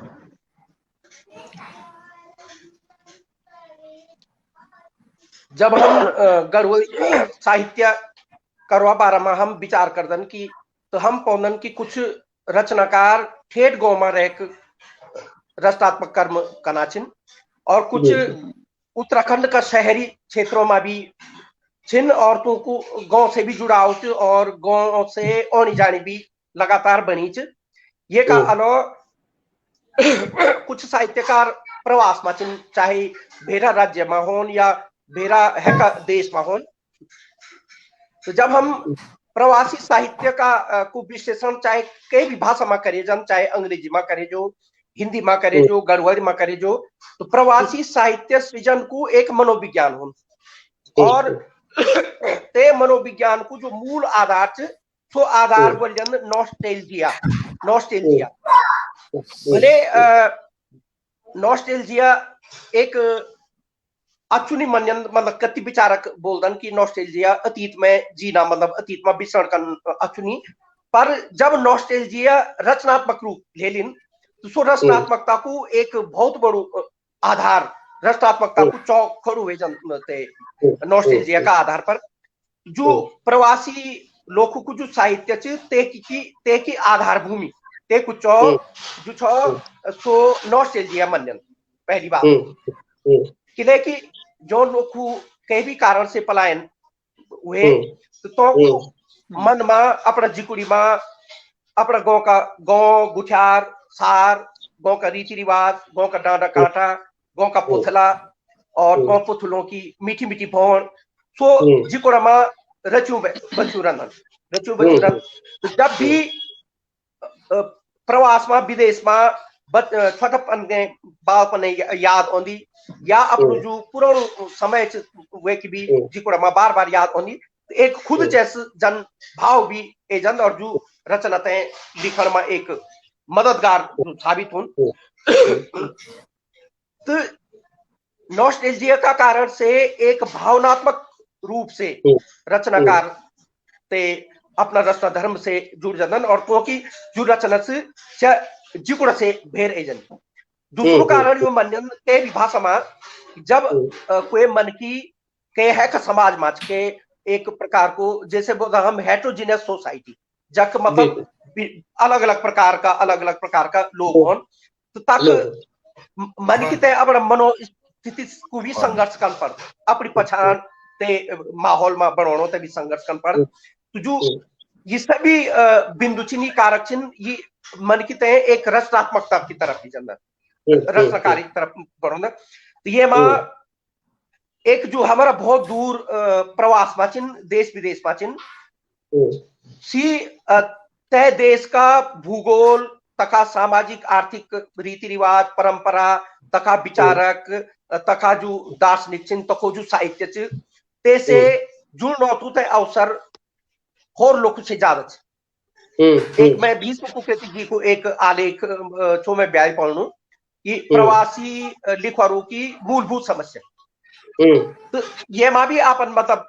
जब हम गढ़वाली साहित्य करवा बारे में हम विचार करदन की तो हम पौनन की कुछ रचनाकार ठेठ गाँव में रह रचनात्मक कर्म कनाचिन और कुछ उत्तराखंड का शहरी क्षेत्रों में भी छिन और तो को गांव से भी जुड़ाव और गांव से आनी जानी भी लगातार बनी च। ये का अलावा कुछ साहित्यकार प्रवास में छिन, चाहे भेरा राज्य में होन या भेरा हैका देश में होन। तो जब हम प्रवासी साहित्य का को विश्लेषण चाहे कई भी भाषा में करे जन, चाहे अंग्रेजी में करे जो, हिंदी में करे जो, गढ़वाली में करे जो, तो प्रवासी साहित्य सृजन को एक मनोविज्ञान हो और ते मनोविज्ञान को जो मूल आधार च तो आधार बोलन नॉस्टैल्जिया। नॉस्टैल्जिया भले नॉस्टैल्जिया एक अचुनी मनन मतलब कति विचारक बोलदन की नॉस्टैल्जिया अतीत में जीना मतलब अतीत में विचरण का अचुनी, पर जब नॉस्टैल्जिया रचनात्मक रूप ले लिन तो सो रचनात्मकता को एक बहुत बड़ो आधार रचनात्मकता को चौक खड़ू हुए जनते नॉस्टैल्जिया का आधार पर जो प्रवासी लोगों को जो साहित्य च ते की आधार भूमि ते कुछ जो छो सो नॉस्टैल्जिया मनन पहली बात किले की जो लोग कई भी कारण से पलायन हुए तो मन में अपना जिकुड़ी में अपना गांव गुठियार सार गांव का रीति रिवाज, गांव का डांडा कांटा, गांव का पुथला और गांव पुथलों की मीठी मीठी भौन सो जिकुड़ा में रचू बचूरन। तो जब भी प्रवास में विदेश में छोटापन बालपन याद आंदी या अपनो जो पुरानो समय वे की भी जिकुड़ा में बार बार याद आंदी, तो एक खुद जैसे जन भाव भी एजन और जो रचनाएं लिखण में एक मददगार साबित हो। तो नॉस्टैल्जिया का कारण से एक भावनात्मक रूप से रचनाकार ते अपना रचना धर्म से जुड़ जान और क्योंकि जो रचना से जिकुड़ा से भेर एजन। दूसरो कारण यो मनन ते भाषा में जब कोई मन की के है का समाज माच के एक प्रकार को जैसे हम हेट्रोजीनियस सोसाइटी जक मतलब अलग अलग प्रकार का लोग हों तो तक मन की ते अपना मनोस्थिति को भी संघर्ष कर पड़ अपनी पहचान ते माहौल में बनानो ते भी संघर्ष कर पड़। तो जो ये सभी बिंदु चिन्ह कारक चिन्ह ये मन की ते एक रचनात्मकता की तरफ ही चलना रचनाकारी तरफ बढ़ो ना। तो ये माँ एक जो हमारा बहुत दूर प्रवास माचिन देश विदेश माचिन सी तय देश का भूगोल तका सामाजिक आर्थिक रीति रिवाज परंपरा तका विचारक तका जो दार्शनिक चिन्ह तको जो साहित्य च ते से जुड़ना तो तय अवसर और लोग से ज्यादा एक मैं भीष्म कुकृति जी को एक आलेख जो मैं ब्याह पढ़ू कि प्रवासी लिखवारों की मूलभूत समस्या तो ये मां भी आपन मतलब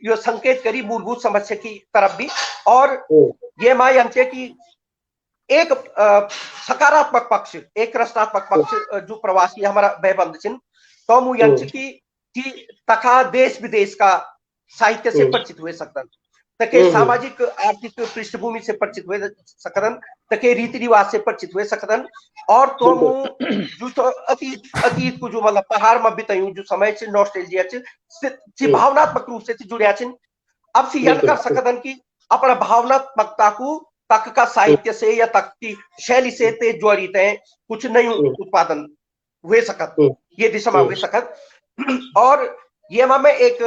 यो संकेत करी मूलभूत समस्या की तरफ भी और ये मां यंचे की एक सकारात्मक पक्ष एक रचनात्मक पक्ष जो प्रवासी हमारा भयबंद चिन्ह तो मु यंच की तका देश विदेश का साहित्य से परिचित हुए सकता तके सामाजिक आर्थिक पृष्ठभूमि से परिचित हुए सकन तके रीति रिवाज से परिचित हुए सकन और तो जो तो अतीत को जो मतलब पहाड़ में बितायूं जो समय से नॉस्टैल्जिया से भावनात्मक रूप से जुड़िया छिन अब सी यन कर सकन कि अपना भावनात्मकता को तक का साहित्य से या तक की शैली से ते जोड़ित है कुछ नई उत्पादन हुए सकत ये दिशा में हुए सकत और ये मैं एक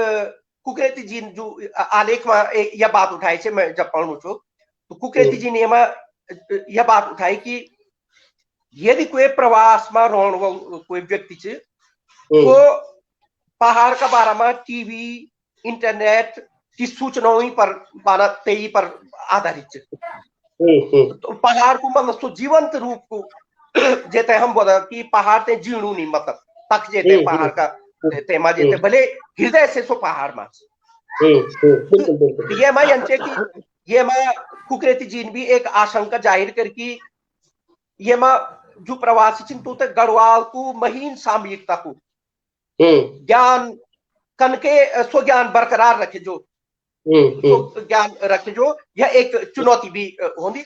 कुकृति जी जो आलेख में यह बात उठाई छे मैं जब पढ़ू छो तो कुकृति जी ने यह बात उठाई कि यदि कोई प्रवास में रोण कोई व्यक्ति छे तो पहाड़ का बारे में टीवी इंटरनेट की सूचनाओं पर माना तेई पर आधारित तो पहाड़ को मतलब सो जीवंत रूप को जेते हम बोला कि पहाड़ ते जीणु नहीं मतलब तक जेते पहाड़ का तेमा जेते भले हृदय से सो पहाड़ में ये मैं यंचे कि ये मैं कुकृति जी भी एक आशंका जाहिर कर कि ये मैं जो प्रवासी चिंतु ते गढ़वाल को महीन सामयिकता को ज्ञान कन के स्वज्ञान बरकरार रखे जो ज्ञान रखे जो यह एक चुनौती भी होगी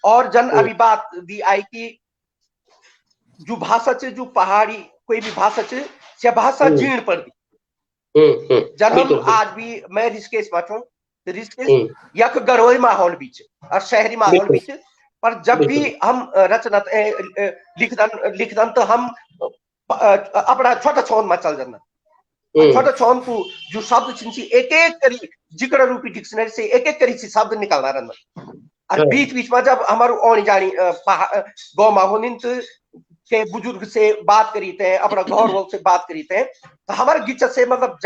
और जन अभी बात भी आई कि जो भाषा से जो पहाड़ी कोई भी भाषा से भाषा जीर्ण पड़ दी जब हम आज भी मैं ऋषिकेश में छू ऋषिकेश यक गढ़वाली माहौल बीच और शहरी माहौल बीच पर जब भी हम रचना लिखदन तो हम अपना छोटा छोन में चल जाना छोटा छोन को जो शब्द छिंची एक एक करी जिक्र रूपी डिक्शनरी से एक करी से शब्द निकालना रहना और बीच बीच में जब हमारे औनी जानी गौ माहौलिन के बुजुर्ग से बात करी थे अपना घर से बात करी थे तो हमारे गिचत से मतलब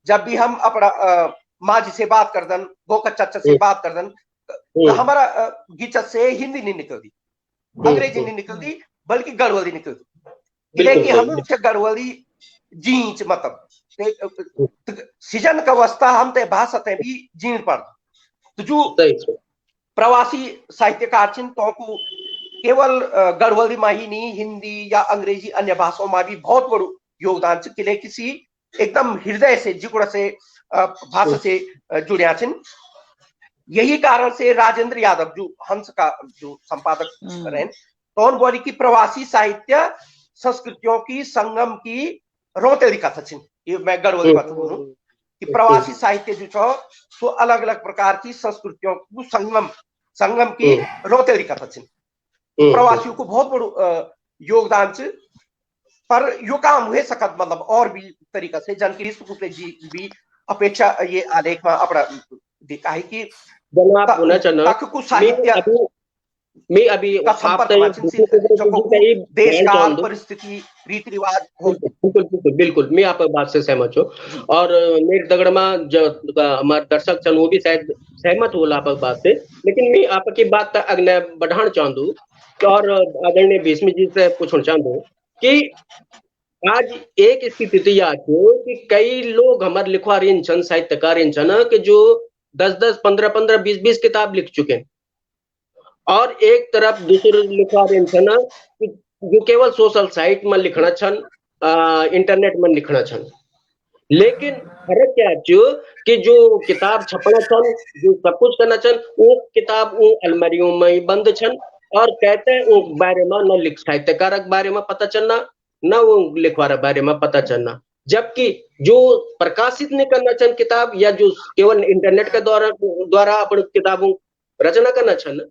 जब भी हम अपना माँ जी से बात कर दन गो का चाचा से बात कर दन तो हमारा गिचत से हिंदी नहीं निकलती अंग्रेजी नहीं निकलती बल्कि गढ़वाली निकलती लेकिन हम गढ़वाली जींच मतलब सीजन का अवस्था हम ते भाषा ते भी जीण पड़ तो जो प्रवासी साहित्यकार छिन तो को केवल गढ़वाली में ही नहीं हिंदी या अंग्रेजी अन्य भाषाओं में भी बहुत बड़ो योगदान किले किसी एकदम हृदय से जिकुड़ा से भाषा से जुड़िया छिन यही कारण से राजेंद्र यादव जो हंस का जो संपादक रहे तो बोली की प्रवासी साहित्य संस्कृतियों की संगम की रोतेली कथा छिन ये मैं गढ़वाली बात बोलूं कि प्रवासी साहित्य जो छो तो अलग अलग प्रकार की संस्कृतियों को संगम की रोतेली कथा छिन प्रवासियों को बहुत बड़ो योगदान छ पर यो काम हुए सकत मतलब और भी तरीका से जानकी जी भी अपेक्षा ये आलेख में अपना देखा है कि जनाब होना चाहिए को साहित्य मैं अभी देश काल परिस्थिति रीति रिवाज बिल्कुल मैं आप बात से सहमत हूँ और मेरे दगड़मा जो हमारे दर्शक चन वो भी शायद सहमत हो आप बात से लेकिन मैं आपकी बात अगले बढ़ाना चाहूँ और आदरणीय भीष्म जी से पूछना चाहूँ कि आज एक स्थिति आ कि कई लोग हमारे लिखवार छन साहित्यकार छन कि जो 10-10 15-15 20-20 किताब लिख चुके हैं और एक तरफ दूसरे लिखवार छन जो केवल सोशल साइट में लिखना छन इंटरनेट में लिखना छन लेकिन फर्क क्या है कि जो किताब छपना छन जो सब कुछ करना छन वो किताब वो अलमारियों में ही बंद छन और कहते हैं वो बारे में न लिख साहित्यकार बारे में पता चलना न वो लिखवार बारे में पता चलना जबकि जो प्रकाशित नहीं करना छन किताब या जो केवल इंटरनेट के द्वारा अपन किताबों रचना करना छन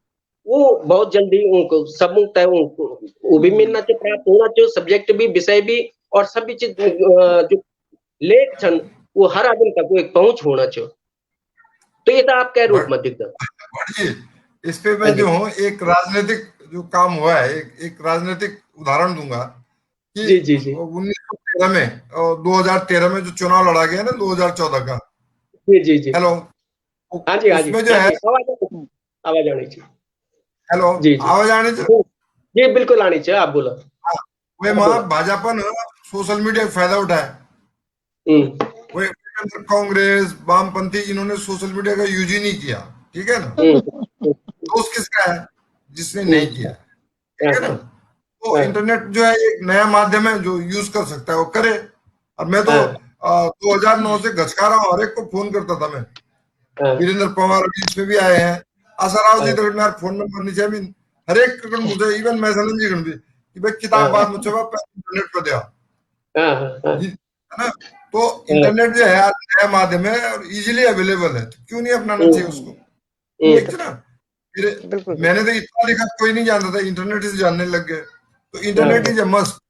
वो बहुत जल्दी उनको सब तय वो भी मिलना चाहिए प्राप्त होना चाहिए सब्जेक्ट भी विषय भी और सभी चीज जो लेख छन वो हर आदमी तक एक पहुंच होना चाहिए। तो ये तो आप क्या रूप में दिखता इस पे मैं जो हूँ एक राजनीतिक जो काम हुआ है, एक राजनीतिक उदाहरण दूंगा कि जी जी जी 1913 में और 2013 में जो चुनाव लड़ा गया ना 2014 का। जी जी जी हेलो, हाँ जी उसमें जो हाँ है, जी आवाज आनी चाहिए। हेलो, जी जी आवाज आने चाहिए। जी बिल्कुल आनी चाहिए, आप बोलो। वे माँ भाजपा ने सोशल मीडिया का फायदा उठाया। हम्म वे कांग्रेस वामपंथी इन्होंने सोशल मीडिया का यूज ही नहीं किया, ठीक है ना। हम्म दोष किसका है? जिसने नहीं किया, ठीक है ना। तो हाँ, इंटरनेट जो है एक नया माध्यम है, जो यूज कर सकता है वो करे। और मैं तो हाँ, 2009 से घचका रहा हूँ, हर एक को फोन करता था मैं। हाँ, वीरेंद्र पवार बीच में भी आए हैं, आसाराव जी हाँ, तो मेरा फोन नंबर नीचे भी हर एक कण मुझे इवन मैसेज जी कण भी कि भाई किताब बाद मुझे इंटरनेट पर दिया हाँ, हाँ, जी, है ना। तो इंटरनेट जो है आज नया माध्यम है और इजीली अवेलेबल है, तो क्यों नहीं अपनाना चाहिए उसको, ठीक है ना। फिर बिल्कुल मैंने तो इतना लिखा कोई नहीं जानता था, इंटरनेट से जानने लग गए। तो इंटरनेट हाँ, इज ए मस्ट।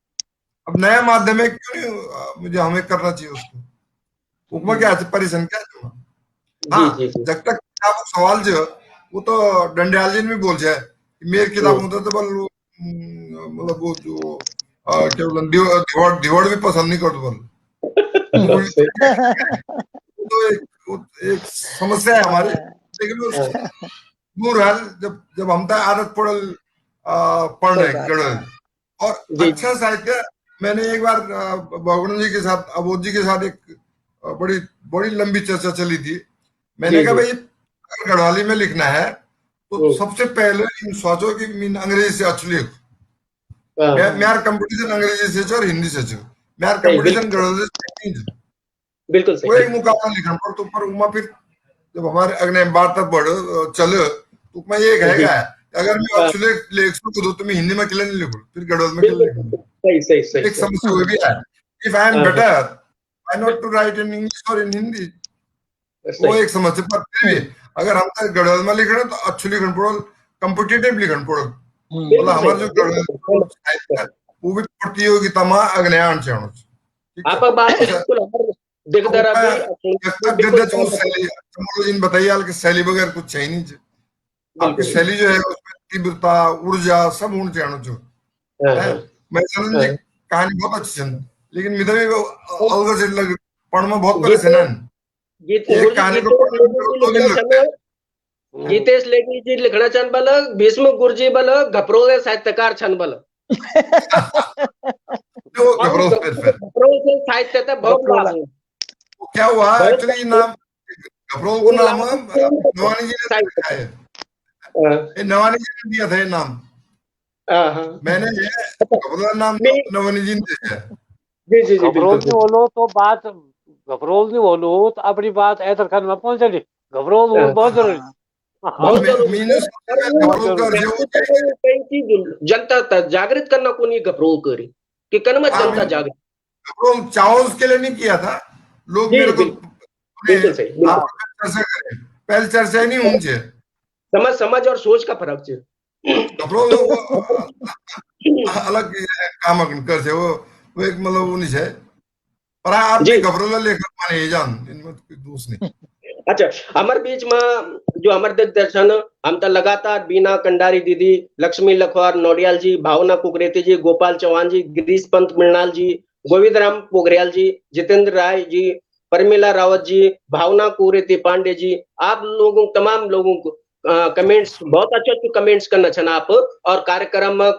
अब नया माध्यम है, क्यों नहीं मुझे हमें करना चाहिए उसको। उपमा क्या है परेशान क्या है। जी हाँ, जी जी जब तक किताब सवाल जो वो तो डंडियाल जी ने भी बोल जाए कि मेरी किताब होता तो बल मतलब वो जो क्या बोल दिवाड़ दिवाड़ भी पसंद नहीं करते बल तो एक समस्या है हमारी। लेकिन वो दूर हाल जब जब हम तक आदत पड़ल पढ़ सही रहे बात गढ़ है। और जी अच्छा साहित्य। मैंने एक बार भगवान जी के साथ अबोध जी के साथ एक बड़ी बड़ी लंबी चर्चा चली थी। मैंने जी कहा जी भाई अगर गढ़वाली में लिखना है तो सबसे पहले इन सोचो कि मीन अंग्रेजी से अच्छी लिख। मेरा कंपटीशन अंग्रेजी से और हिंदी से मेरा सही कंपटीशन बिल्कुल गढ़वाली से नहीं। बिल्कुल वो सही एक मुकाबला लिखना पर तो पर उमा फिर जब हमारे अगले वार्ता बढ़ चल तो मैं ये जी कहेगा अगर मैं हाँ, अच्छे लेख खुद तो मैं हिंदी में क्यों नहीं लिखूं, फिर गढ़वाल में क्यों बिल्कुल लिखूं। सही सही सही एक सही समस्या वो भी है। इफ आई एम हाँ, हाँ, better I not to write in English और इन हिंदी, वो सही एक समस्या। पर फिर भी अगर हम गढ़वाल में लिख रहे हैं तो अच्छी लिखन पड़ो, कम्पिटिटिव लिखन पड़ो। मतलब बिल्कुल सही हमारे जो बिल्कुल गढ़वाल साहित्य है वो भी प्रतियोगिता में अग्नि आना चाहिए, ठीक है। आप बात अच्छा, बिल्कुल हमारे तो दिखदरा भी बिल्कुल गद्य जो सहमत हूँ। शैली जी ने बताइए हाल की शैली वगैरह कुछ चाहिए नहीं। आपकी बिल्कुल शैली जो है उसमें तीव्रता ऊर्जा सब होनी चाहिए जो हाँ है। हाँ मैं सनन जी हाँ कहानी बहुत अच्छी है, लेकिन मिधर भी अलग से लग पढ़ में बहुत गीते परेशान है। एक गुरुजी कहानी को गीतेश पढ़ने में लेखी जी 2 दिन लिखना लगते हैं। छन गीतेश लेखी जी लिखना छन बल भीष्म गुरुजी बल घपरोले साहित्यकार छन बल जो और घबराओ फिर घपरोले साहित्य ते बहुत लाभ गपरोला है वो क्या हुआ बहुत एक्चुअली नाम घबराओ को वो नाम लाभ नवानी जी ने साहित्य रखा है। हाँ ये नवानी जी ने दिया था ये नाम। हाँ हाँ। मैंने ये घबरा नाम नहीं नवानी जी ने दिया है। जी जी जी घबरोल बिल्कुल नहीं बोलो तो बात घबरोल नहीं बोलो तो अपनी बात ऐतर खान में पहुंच जाएगी। घबरोल बोल बहुत जरूरी। हाँ हाँ, बहुत जरूरी मीनू है सबसे और पहले वो बहुत घबराओ जरूरी। कर जो जागृत करना कई चीज जनता तक जागृत करना को नहीं घबरो करी कि कनमत हाँ जनता मीनू जागृत घबराओ चाव उसके लिए नहीं किया था। लोग जी मेरे को बिल्कुल बिल्कुल सही बिल्कुल आपस में चर्चा करें, पहले चर्चा ही नहीं होनी चाहिए। समझ समझ और सोच का फर्क है घबराओ तो वो अलग काम कर से वो एक मतलब वो नहीं है। पर आप भी जी घबरोला लेखक माने ये जान इनमें कोई दोष नहीं। अच्छा हमारे बीच में जो हमारे दिग्दर्शन हम तो लगातार बीना कंडारी दीदी लक्ष्मी लखवार नोडियाल जी भावना कुकरेती जी गोपाल चौहान जी गिरीश पंत मृणाल जी गोविंद राम पोखरियाल जी जितेंद्र राय जी परमिला रावत जी भावना कुकरेती पांडे जी आप लोगों तमाम लोगों को कमेंट्स बहुत अच्छे अच्छे कमेंट्स करना छन आप और कार्यक्रम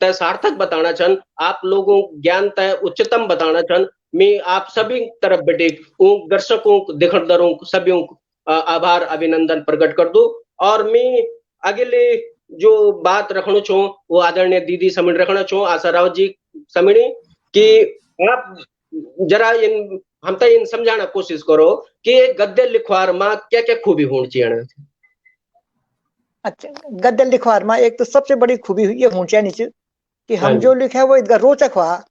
तय सार्थक बताना छन आप लोगों ज्ञान तय उच्चतम बताना छन मैं आप सभी तरफ बैठे दर्शकों देखणदारों सभी आभार अभिनंदन प्रकट कर दो और मैं अगले जो बात रखना छो वो आदरणीय दीदी समिण रखना छो आशा राव जी समिणी कि आप जरा इन हम तो इन समझाना कोशिश करो कि गद्य लिखवार में क्या क्या खूबी होनी चाहिए। अच्छा गद्य लिखवार में एक तो सबसे बड़ी खूबी ये होनी चाहिए कि हाँ हम जी जो लिखे वो इतना रोचक हुआ,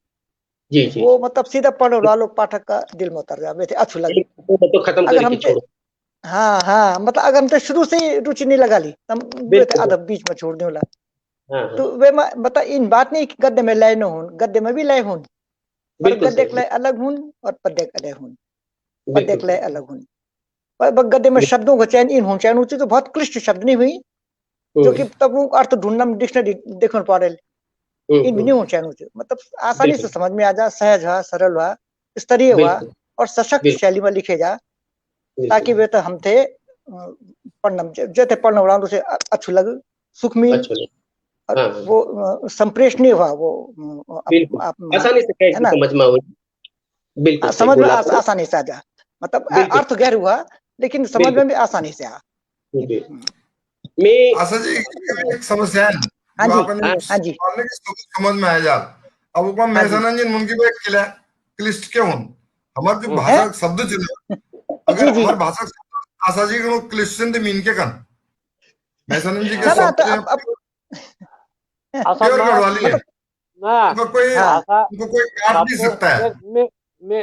जी जी वो मतलब सीधा पढ़ने वालों पाठक का दिल में उतर जाए अच्छी लगी। तो खत्म अगर करके हम छोड़ो हाँ हाँ मतलब अगर हम तो शुरू से ही रुचि नहीं लगा ली हम वे तो बिल्कुल आधा बीच में छोड़ देला। हाँ हाँ तो वे मतलब इन बात नहीं कि गद्य में लय न हो, गद्य में भी लय हो पर गद्य के लय अलग हुन और पद्य के लय हुन, पद्य के लय अलग हुन। पर गद्य में शब्दों का चयन इन होना चाहिए, तो बहुत क्लिष्ट शब्द नहीं हुई जो कि तब वो अर्थ ढूंढना में डिक्शनरी देखना पड़े, इन भी नहीं होना चाहिए, मतलब आसानी से समझ में आ जा, सहज हुआ, सरल हुआ, स्तरीय हुआ और सशक्त शैली में लिखे जा, ताकि वे तो हम थे पढ़ना जैसे पढ़ना उड़ा उसे अच्छू लगे, सुख मिल, और वो संप्रेषणीय हुआ, वो आसानी से समझ में हो, बिल्कुल समझ में आसानी से आ जा, मतलब अर्थ गहर हुआ लेकिन समझ में भी आसानी से आ। मैं आशा जी एक समस्या है, हाँ जी समझ में आ जा। अब ऊपर मैसानंद जी मुनकी को एक क्लिष्ट क्यों हमार जो भाषा शब्द चले, अगर हमार भाषा आशा जी को क्लिष्ट से मीन के कन मैसानंद जी के शब्द प्योर गढ़वाली है ना, उनको कोई काट नहीं सकता है। मैं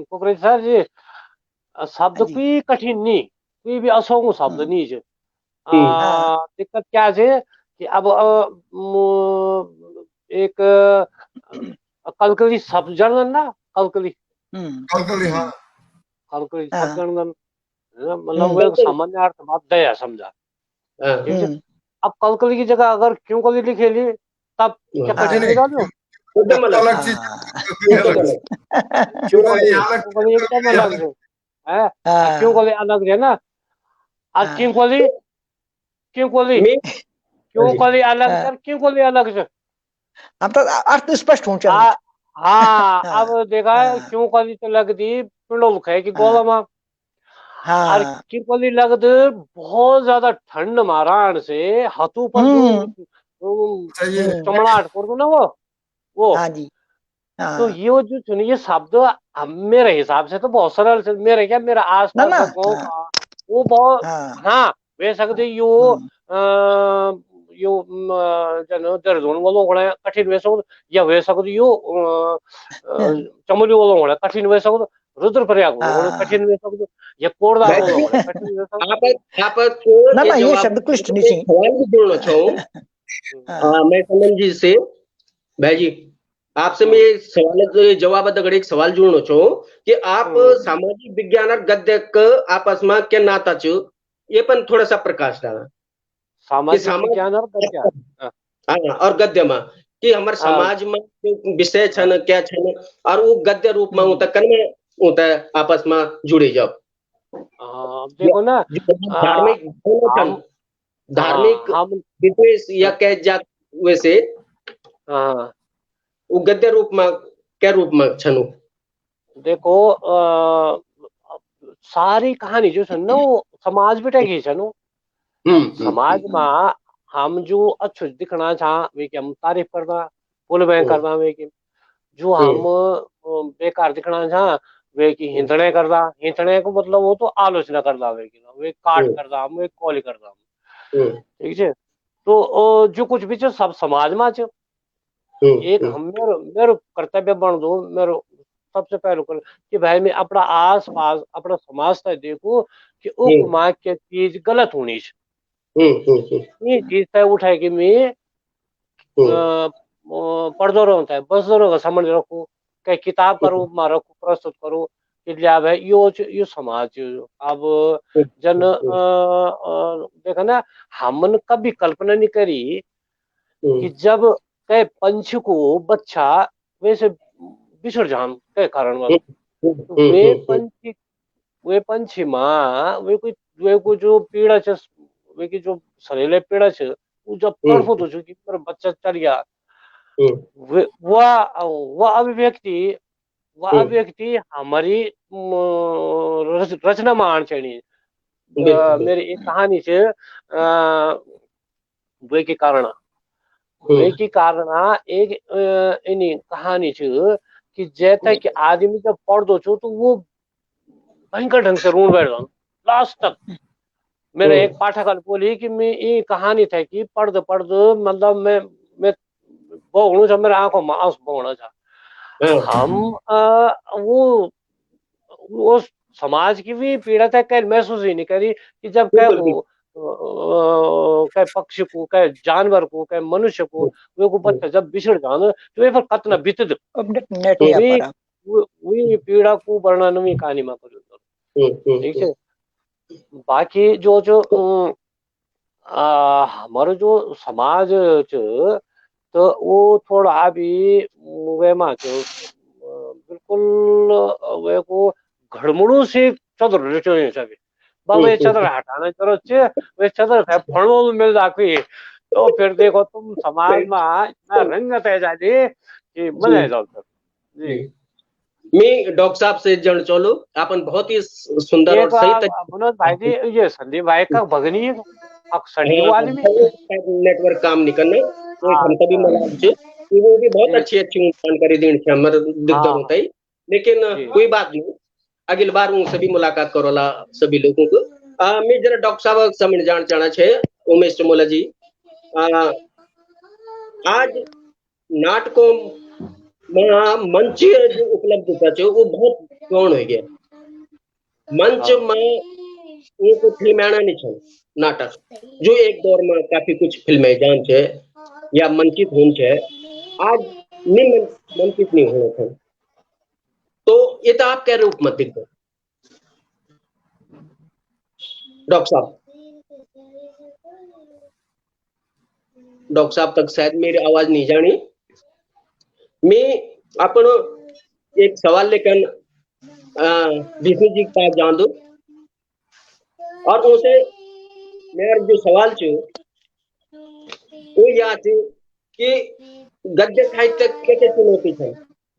कुकरेज सर जी शब्द कोई कठिन नहीं, कोई भी असोगु शब्द नहीं है। दिक्कत क्या है कि अब एक कलकली शब्द जनगण ना, कलकली हाँ कलकली शब्द जनगण मतलब वो एक सामान्य अर्थ बात दया समझा, ठीक है। अब कलकली की जगह अगर क्यों कली लिखे ली तब क्या कठिन है डालो, अलग चीज क्यों कली एकदम अलग है, क्यों कली अलग है ना, आज क्यों कली अलग है, क्यों कली अलग है, हम तो अर्थ स्पष्ट हो चाहिए। हाँ अब देखा है क्यों कली तो लग दी पिंडोल खाए की गोला में, और क्यों कली लग दी बहुत ज्यादा ठंड मारान से हाथों पर चमड़ाहट कर दो ना वो हाँ जी तो ये जो सुनिए ये शब्द मेरे हिसाब से तो बहुत सरल से मेरे क्या मेरा आसपास का गाँव का वो बहुत वे सकते यो जन दर्जन वालों को कठिन वे सकते या वे सकते यो चमोली वालों को कठिन वे सकते रुद्रप्रयाग वालों को कठिन वे सकते या कोरदार वालों को कठिन वे सकते। ना ये शब्द क्लिष्ट नहीं जोड़ना चाहूँ मैं समन जी से भाई जी आपसे मैं सवाल जवाब दगड़े एक सवाल जोड़ना चाहूँ कि आप सामाजिक विज्ञान और गद्य आपस में क्या नाता छो ये पर थोड़ा सा प्रकाश डाला। सामाजिक विज्ञान और गद्य में कि हमारे समाज में विषय छन क्या छन और वो गद्य रूप में होता कन में होता है आपस में जुड़े जब देखो ना धार्मिक विद्वेष या कह जात वैसे वो गद्य रूप में क्या रूप में छनु देखो सारी कहानी जो छन ना वो समाज बेटे की छनु समाज में हम जो अच्छो दिखना चाह वे की हम तारीफ करना पुल में करना वे की जो हम बेकार दिखना चाह वे की हिंतने करना हिंतने को मतलब वो तो आलोचना करना वे काट करना वे कॉल करना ठीक है। तो जो कुछ भी सब समाज में एक हम मेरो कर्तव्य बन दो मेरो सबसे पहले कि भाई मैं अपना आस पास अपना समाज तक देखो कि उपमा क्या चीज गलत होनी ये चीज तय उठाए कि मैं पढ़दो रहता है बसदो रहो समझ रखो कई किताब का रूप में रखो प्रस्तुत करो कि भाई यो समाज अब जन देखा ना हमने कभी कल्पना नहीं करी कि जब कई पंछी को बच्चा वैसे बिछड़ जान कई कारण वे पंछी माँ वे को जो पीड़ा वे की जो शरीर पीड़ा वो जब तड़फो तो कि मेरा बच्चा चल गया वह अभिव्यक्ति हमारी रचना में आना चाहिए। मेरी एक कहानी से वे के कारण एक इन्हीं कहानी छ कि जैसे कि आदमी जब पढ़ दो छो तो वो भयंकर ढंग से ऋण बैठ जाओ लास्ट तक। मेरे एक पाठक बोली कि मैं ये कहानी था कि पढ़ दो मतलब मैं बोगणू था मेरे आंखों में आंसू बोगना था। हम वो समाज की भी पीड़ा तक कल महसूस ही नहीं करी कि जब कह कहीं पक्षी को, कहीं जानवर को, कहीं मनुष्य को, वे को बच्चा जब बिछड़ जान तो वे पर कतना बीतद वही पीड़ा को वर्णन में कहानी में करो। ठीक है। बाकी जो जो हमारो जो समाज च तो वो थोड़ा भी वे मा बिल्कुल वे को घड़मुड़ू से चदर रचो सके बाबा चदर हटाना जरूरत है। वे चदर है फड़ोल मिल जाती तो फिर देखो तुम समाज में इतना रंगत है जाती कि मजा आ जाता जी। मैं डॉक्टर साहब से जन चलो अपन बहुत ही सुंदर और सही मनोज भाई जी ये संदीप भाई का भगनी है नेटवर्क काम नहीं करने हम सभी वो भी बहुत अच्छी अच्छी जानकारी दी हमारे दिग्गज होता है। लेकिन कोई बात नहीं, अगली बार वो सभी मुलाकात करोला सभी लोगों को। मैं जरा डॉक्टर साहब समझ जान चाहना छे उमेश चमोला जी, आज नाटकों में मंच जो उपलब्धता है वो बहुत कौन हो गया। मंच में उनको फिल्माना नहीं छे नाटक जो एक दौर में काफी कुछ फिल्में जान छे या मंचित होन छे, आज नहीं मंचित नहीं होने थे। तो ये तो आप कह रहे रूप मत दिख दो डॉक्टर साहब। डॉक्टर साहब तक शायद मेरी आवाज नहीं जानी। मैं अपन एक सवाल लेकर विष्णु जी का जान दो और उनसे मेरा जो सवाल छे वो यह थी कि गद्य साहित्य क्या क्या चुनौती है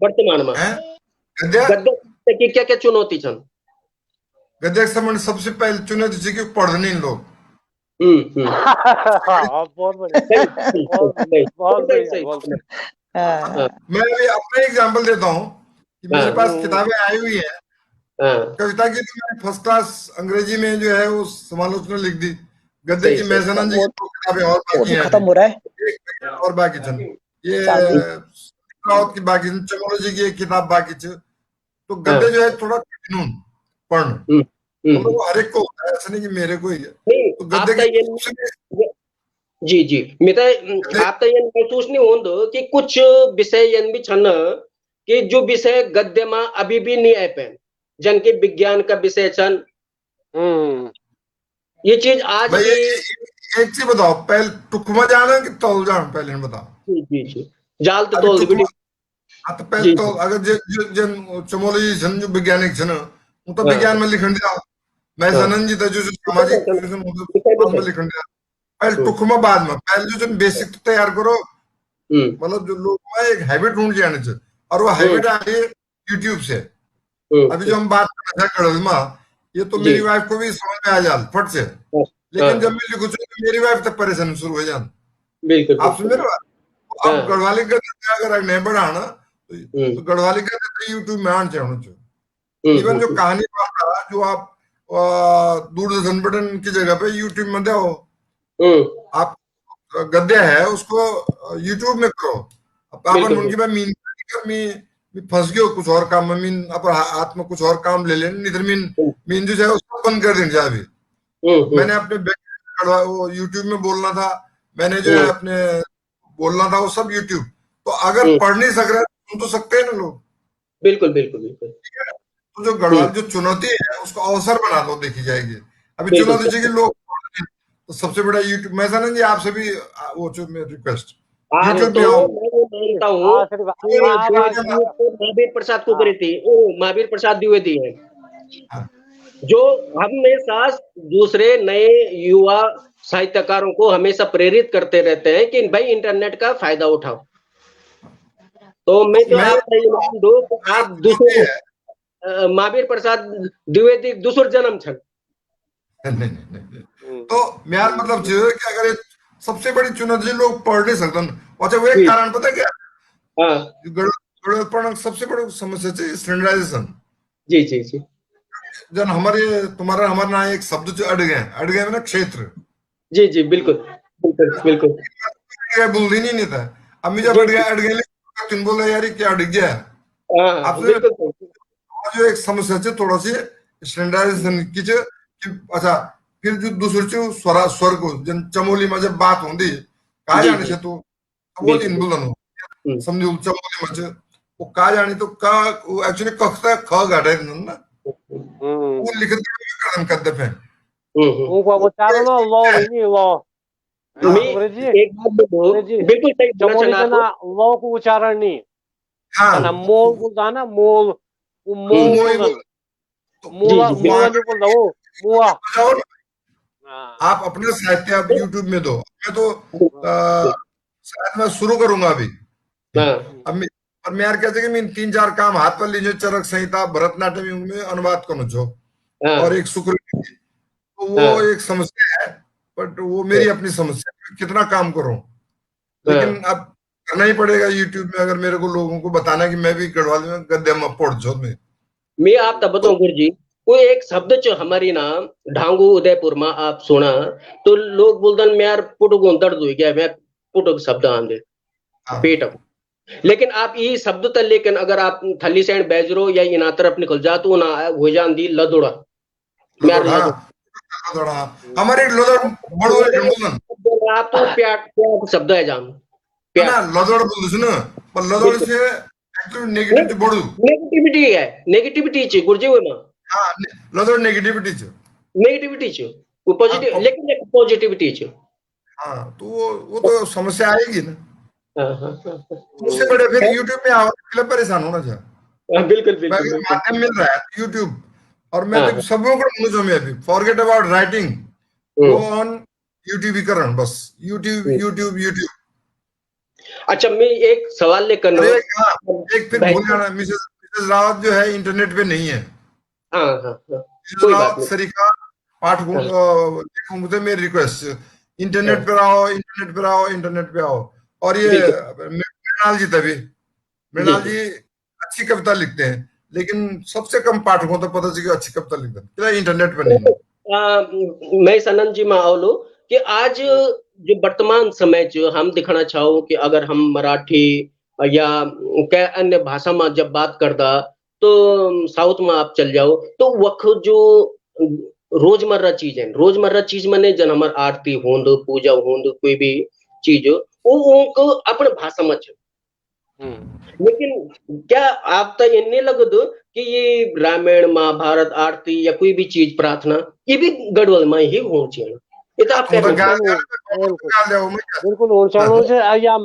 वर्तमान में। गद्य की क्या क्या चुनौती है? गद्य संबंध सबसे पहले चुनौती थी कि पढ़ नहीं लोग। बहुत बढ़िया। मैं अभी अपना एग्जांपल देता हूँ कि मेरे पास किताबें आई हुई हैं कविता की, तो मैंने फर्स्ट क्लास अंग्रेजी में जो है वो समालोचना लिख दी। गद्य की मैसनन जी की किताबें और बाकी हैं, खत्म हो रहा है और बाकी चल ये रावत की बाकी चमोला जी की एक किताब बाकी च। तो गद्य जो है थोड़ा कठिन पढ़ना तो हर एक को होता है, ऐसा नहीं कि मेरे को ही है। तो गद्य की जी जी मैं आप तो ये महसूस नहीं हो दो कि कुछ विषय भी छन कि जो विषय गद्य में अभी भी नहीं आ पे, जन के विज्ञान का विषय छन। ये चीज आज भी एक चीज बताओ, पहले टुकमा जाना कि तौल जाना पहले बताओ। जी जी जी जाल तो तौल दी। हाँ तो पहले तो अगर जन चमोली जी छन जो वैज्ञानिक छन वो तो विज्ञान में लिखन दिया, मैं जनन जी जो सामाजिक में लिखन दिया पहले टुकमा बाद में पहले जो बेसिक तो तैयार करो। मतलब जो लोग एक हैबिट ढूंढ जाने चाहिए और वो हैबिट आ रही है यूट्यूब से। अभी जो हम बात कर रहे थे कड़लमा, ये तो मेरी वाइफ को भी समझ में आ जाए फट से, लेकिन जब मैं लिखू तो मेरी वाइफ तक परेशानी शुरू हो जाए। आप सुन रहे हो? अब गढ़वाली का अगर नहीं बढ़ाना तो गढ़वाली का यूट्यूब में आना चाहिए। इवन जो कहानी जो आप दूरदर्शन बटन की जगह पे यूट्यूब में दो, आप गद्य है उसको यूट्यूब में करो। अपन उनकी मैं मीन फंस गयो कुछ और काम में, मीन अपन हाथ में कुछ और काम ले लेने, निधर मीन जो है उसको बंद कर देने जा भी। मैंने अपने वो यूट्यूब में बोलना था, मैंने जो है अपने बोलना था वो सब यूट्यूब। तो अगर पढ़ नहीं सक रहे सुन तो सकते हैं ना लोग। बिल्कुल बिल्कुल बिल्कुल। तो जो गढ़वाल जो चुनौती है उसको अवसर बना दो, देखी जाएगी। अभी चुनौती चाहिए लोग, तो सबसे बड़ा यूट्यूब। मैं जाना जी आपसे भी वो रिक्वेस्ट यूट्यूब पे मानता हूँ महावीर प्रसाद को करी थी, महावीर प्रसाद द्विवेदी है जो हमेशा दूसरे नए युवा साहित्यकारों को हमेशा प्रेरित करते रहते हैं कि भाई इंटरनेट का फायदा उठाओ। तो मैं तो आपसे ये मान दो तो आप दूसरे महावीर प्रसाद द्विवेदी दूसर जन्म छन। तो मेरा मतलब कि अगर सबसे बड़ी चुनौती लोग पढ़ नहीं सकते, अच्छा वो एक कारण पता क्या? गणित सबसे बड़ी समस्या है स्टैंडर्डाइजेशन। जी जी जी। जन हमारे तुम्हारा हमारे ना एक शब्द जो अड़ गए ना क्षेत्र। जी जी बिल्कुल बिल्कुल बिल्कुल बोल नहीं था। अम्मी जब अड़ गए तुम बोले यार क्या अड़ गया। आपसे जो एक समस्या है थोड़ा सी स्टैंडर्डाइजेशन की, अच्छा फिर जो दूसरे से स्वरा स्वर को जन चमोली में जब बात होती कहा जी, जाने जी, से तो वो बिल्कुल। इन बुलन हो हम्म, समझो चमोली में वो कहा जाने तो का वो एक्चुअली कखता ख गाड़े ना वो लिखते कदम कर दे हम्म। उनको उच्चारण लो भी नहीं लो मैं अंग्रेजी एक बात बोलूं, अंग्रेजी बिल्कुल सही बोला चमोली छन आप। जना लो को उच्चारण नहीं जना हाँ मोल बोलता ना मोल वो वो मोल मोई बोलता तो जी, मूला जी, मूला वहां नहीं बोलता वो मुआ जाओ ना, हाँ आप अपना साहित्य आप यूट्यूब में दो मैं तो हाँ शायद मैं शुरू करूंगा अभी हाँ, अब मैं और मैं यार कहते कि मैं 3-4 काम हाथ पर लीजिए चरक संहिता भरतनाट्यम में अनुवाद करूं छो और हाँ, एक शुक्र तो वो हाँ, एक समस्या है बट वो मेरी अपनी समस्या है कितना काम करूं लेकिन हाँ। अब करना ही पड़ेगा यूट्यूब में अगर मेरे को लोगों को बताना कि मैं भी गढ़वाल में गद्य में पढ़ छो में मैं आप तब तो बताऊं गुरुजी, कोई एक शब्द जो हमारी नाम ढांगू उदयपुर में आप सुना, तो लोग बोलदन मैं यार पुटुक दर्द हुई गया, मैं पुटुक शब्द आंदे हाँ पेट अब। लेकिन आप ये शब्द तक, लेकिन अगर आप थली सैंड बैजरो या इना तरफ निकल जा तो ना हो जाती लदुड़ा, म्यार लदोड़ा लदुड़ा। लदोड़ा हमारे लदोड़ बड़ो बोलन आप तो प्याट प्याट शब्द है जान, ना प्याट। लदोड़ बोल सुन पर लदोड़ बिल्कुल। से एक्चुअली नहीं, नेगेटिव बड़ू नेगेटिविटी है, नेगेटिविटी ची गुरुजी वो ना, हाँ लदोड़ नेगेटिविटी छ नेगेटिविटी ची, वो पॉजिटिव, हाँ लेकिन एक पॉजिटिविटी ची। तो वो तो समस्या आएगी ना हाँ, हाँ, हाँ, हाँ। उससे बड़े फिर यूट्यूब में आओ मतलब परेशान होना चाहिए हाँ, बिल्कुल, मैं बिल्कुल, अगर बिल्कुल। माध्यम मिल रहा है यूट्यूब और मैं हाँ, तो हाँ। सबों को बोलूं मैं अभी फॉरगेट अबाउट राइटिंग गो हुँ, ऑन यूट्यूबीकरण बस यूट्यूब हुँ। यूट्यूब यूट्यूब अच्छा, मैं एक सवाल लेकर और नो एक हाँ एक फिर भूल बेहतर। जाना मिसेस मिसेस रावत जो है इंटरनेट पे नहीं है हाँ, हाँ, हाँ। मिसेस कोई बात रावत नहीं। सरिका पाठकों हाँ, देखो मुझे मेरी रिक्वेस्ट इंटरनेट हाँ। पे आओ इंटरनेट पे आओ इंटरनेट पे आओ और ये बिल्कुल। मृणाल जी तभी जी, मृणाल जी। जी अच्छी कविता लिखते हैं लेकिन सबसे कम पाठकों तक पता चले अच्छी कविता लिखते हैं क्या इंटरनेट पे नहीं है मैं सनन जी में आवलो कि आज जो वर्तमान समय जो हम दिखाना चाहो कि अगर हम मराठी या क्या अन्य भाषा में जब बात करदा, तो साउथ में आप चल जाओ तो वख जो रोजमर्रा चीज मने जन हमार आरती होंद, पूजा होंद, कोई भी चीज हो, वो उनको अपन भाषा में छ। लेकिन क्या आप तो ये नहीं लग दो कि ये रामायण महाभारत आरती या कोई भी चीज प्रार्थना ये भी गढ़वाल में ही हो चाहिए, ये तो आप वो कह तो रहे गाल हो। दिया बिल्कुल गाल दिया वो मैं क्या बिल्कुल ऊंचाणु से या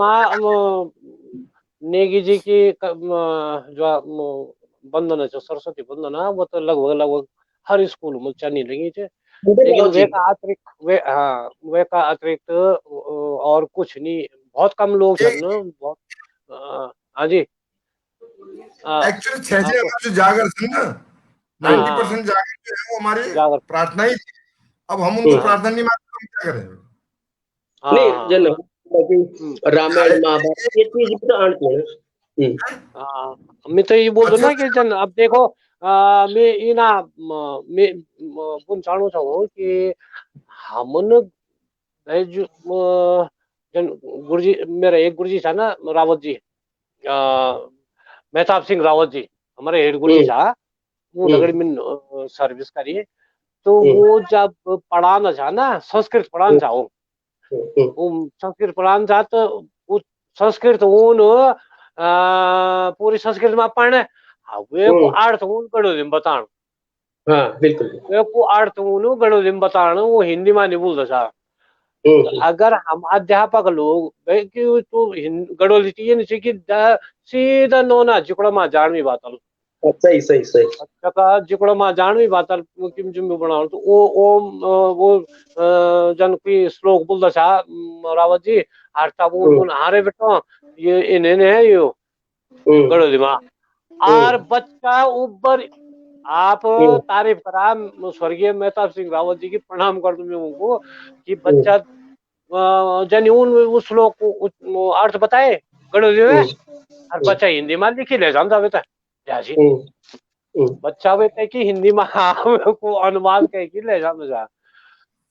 नेगी जी की जो बंदन है जो सरस्वती बंदन है वो तो लगभग लगभग हर स्कूल में चलने लगी थी लेकिन वे का अतिरिक्त वे का अतिरिक्त और कुछ नहीं बहुत कम लोग जन बहुत हाँ जी एक्चुअली छह आपको जो जागर थे ना हाँ 90% जागर जो है वो हमारी जागर प्रार्थना ही थी अब हम उनको हम्म, हाँ प्रार्थना नहीं मानते तो हम क्या करें नहीं हाँ जन हाँ रामायण महाभारत ये चीज भी तो आती है। हाँ मैं तो ये बोल दूं अच्छा ना कि जन अब देखो मैं ये ना मैं पुन चाहूँ चाहूँ कि हमन जो जन गुरुजी मेरा एक गुरुजी था ना रावत जी मेहताब सिंह रावत जी हमारे हेड गुरुजी हम्म, था वो हम्म, दगड़ी में सर्विस करी तो हम्म, वो जब पढ़ाना था ना संस्कृत पढ़ाना हम्म, था हम्म, वो संस्कृत पढ़ाना था तो वो संस्कृत उन पूरी संस्कृत में पढ़ने वे को हम्म, अर्थ उन गणो दिन बताण हाँ बिल्कुल। वे को अर्थ उन गणो दिन बताण वो हिंदी में नहीं बोलता था तो हम्म, अगर हम अध्यापक लोग वे कि तो गणो ये नहीं कि सीधा नोना जिकड़ा में जानवी बात सही सही सही। अच्छा का जिकड़ो मां जानवी बात किम जिम बनाओ तो वो जन की श्लोक बोलता था रावत जी हारता हम्म, उन हारे बेटो ये इन्हें है यो हम्म, गड़ो दिमाग हम्म, आर बच्चा ऊपर आप हम्म, तारीफ करा स्वर्गीय मेहताब सिंह रावत जी की प्रणाम कर दूं मैं उनको कि हम्म, बच्चा जन उस श्लोक को अर्थ बताए गड़ो दिमाग हम्म, और बच्चा हिंदी में लिखी ले जानता बेटा जी हम्म, हम्म, बच्चा वे कह की हिंदी में को अनुवाद कह की ले जा मजा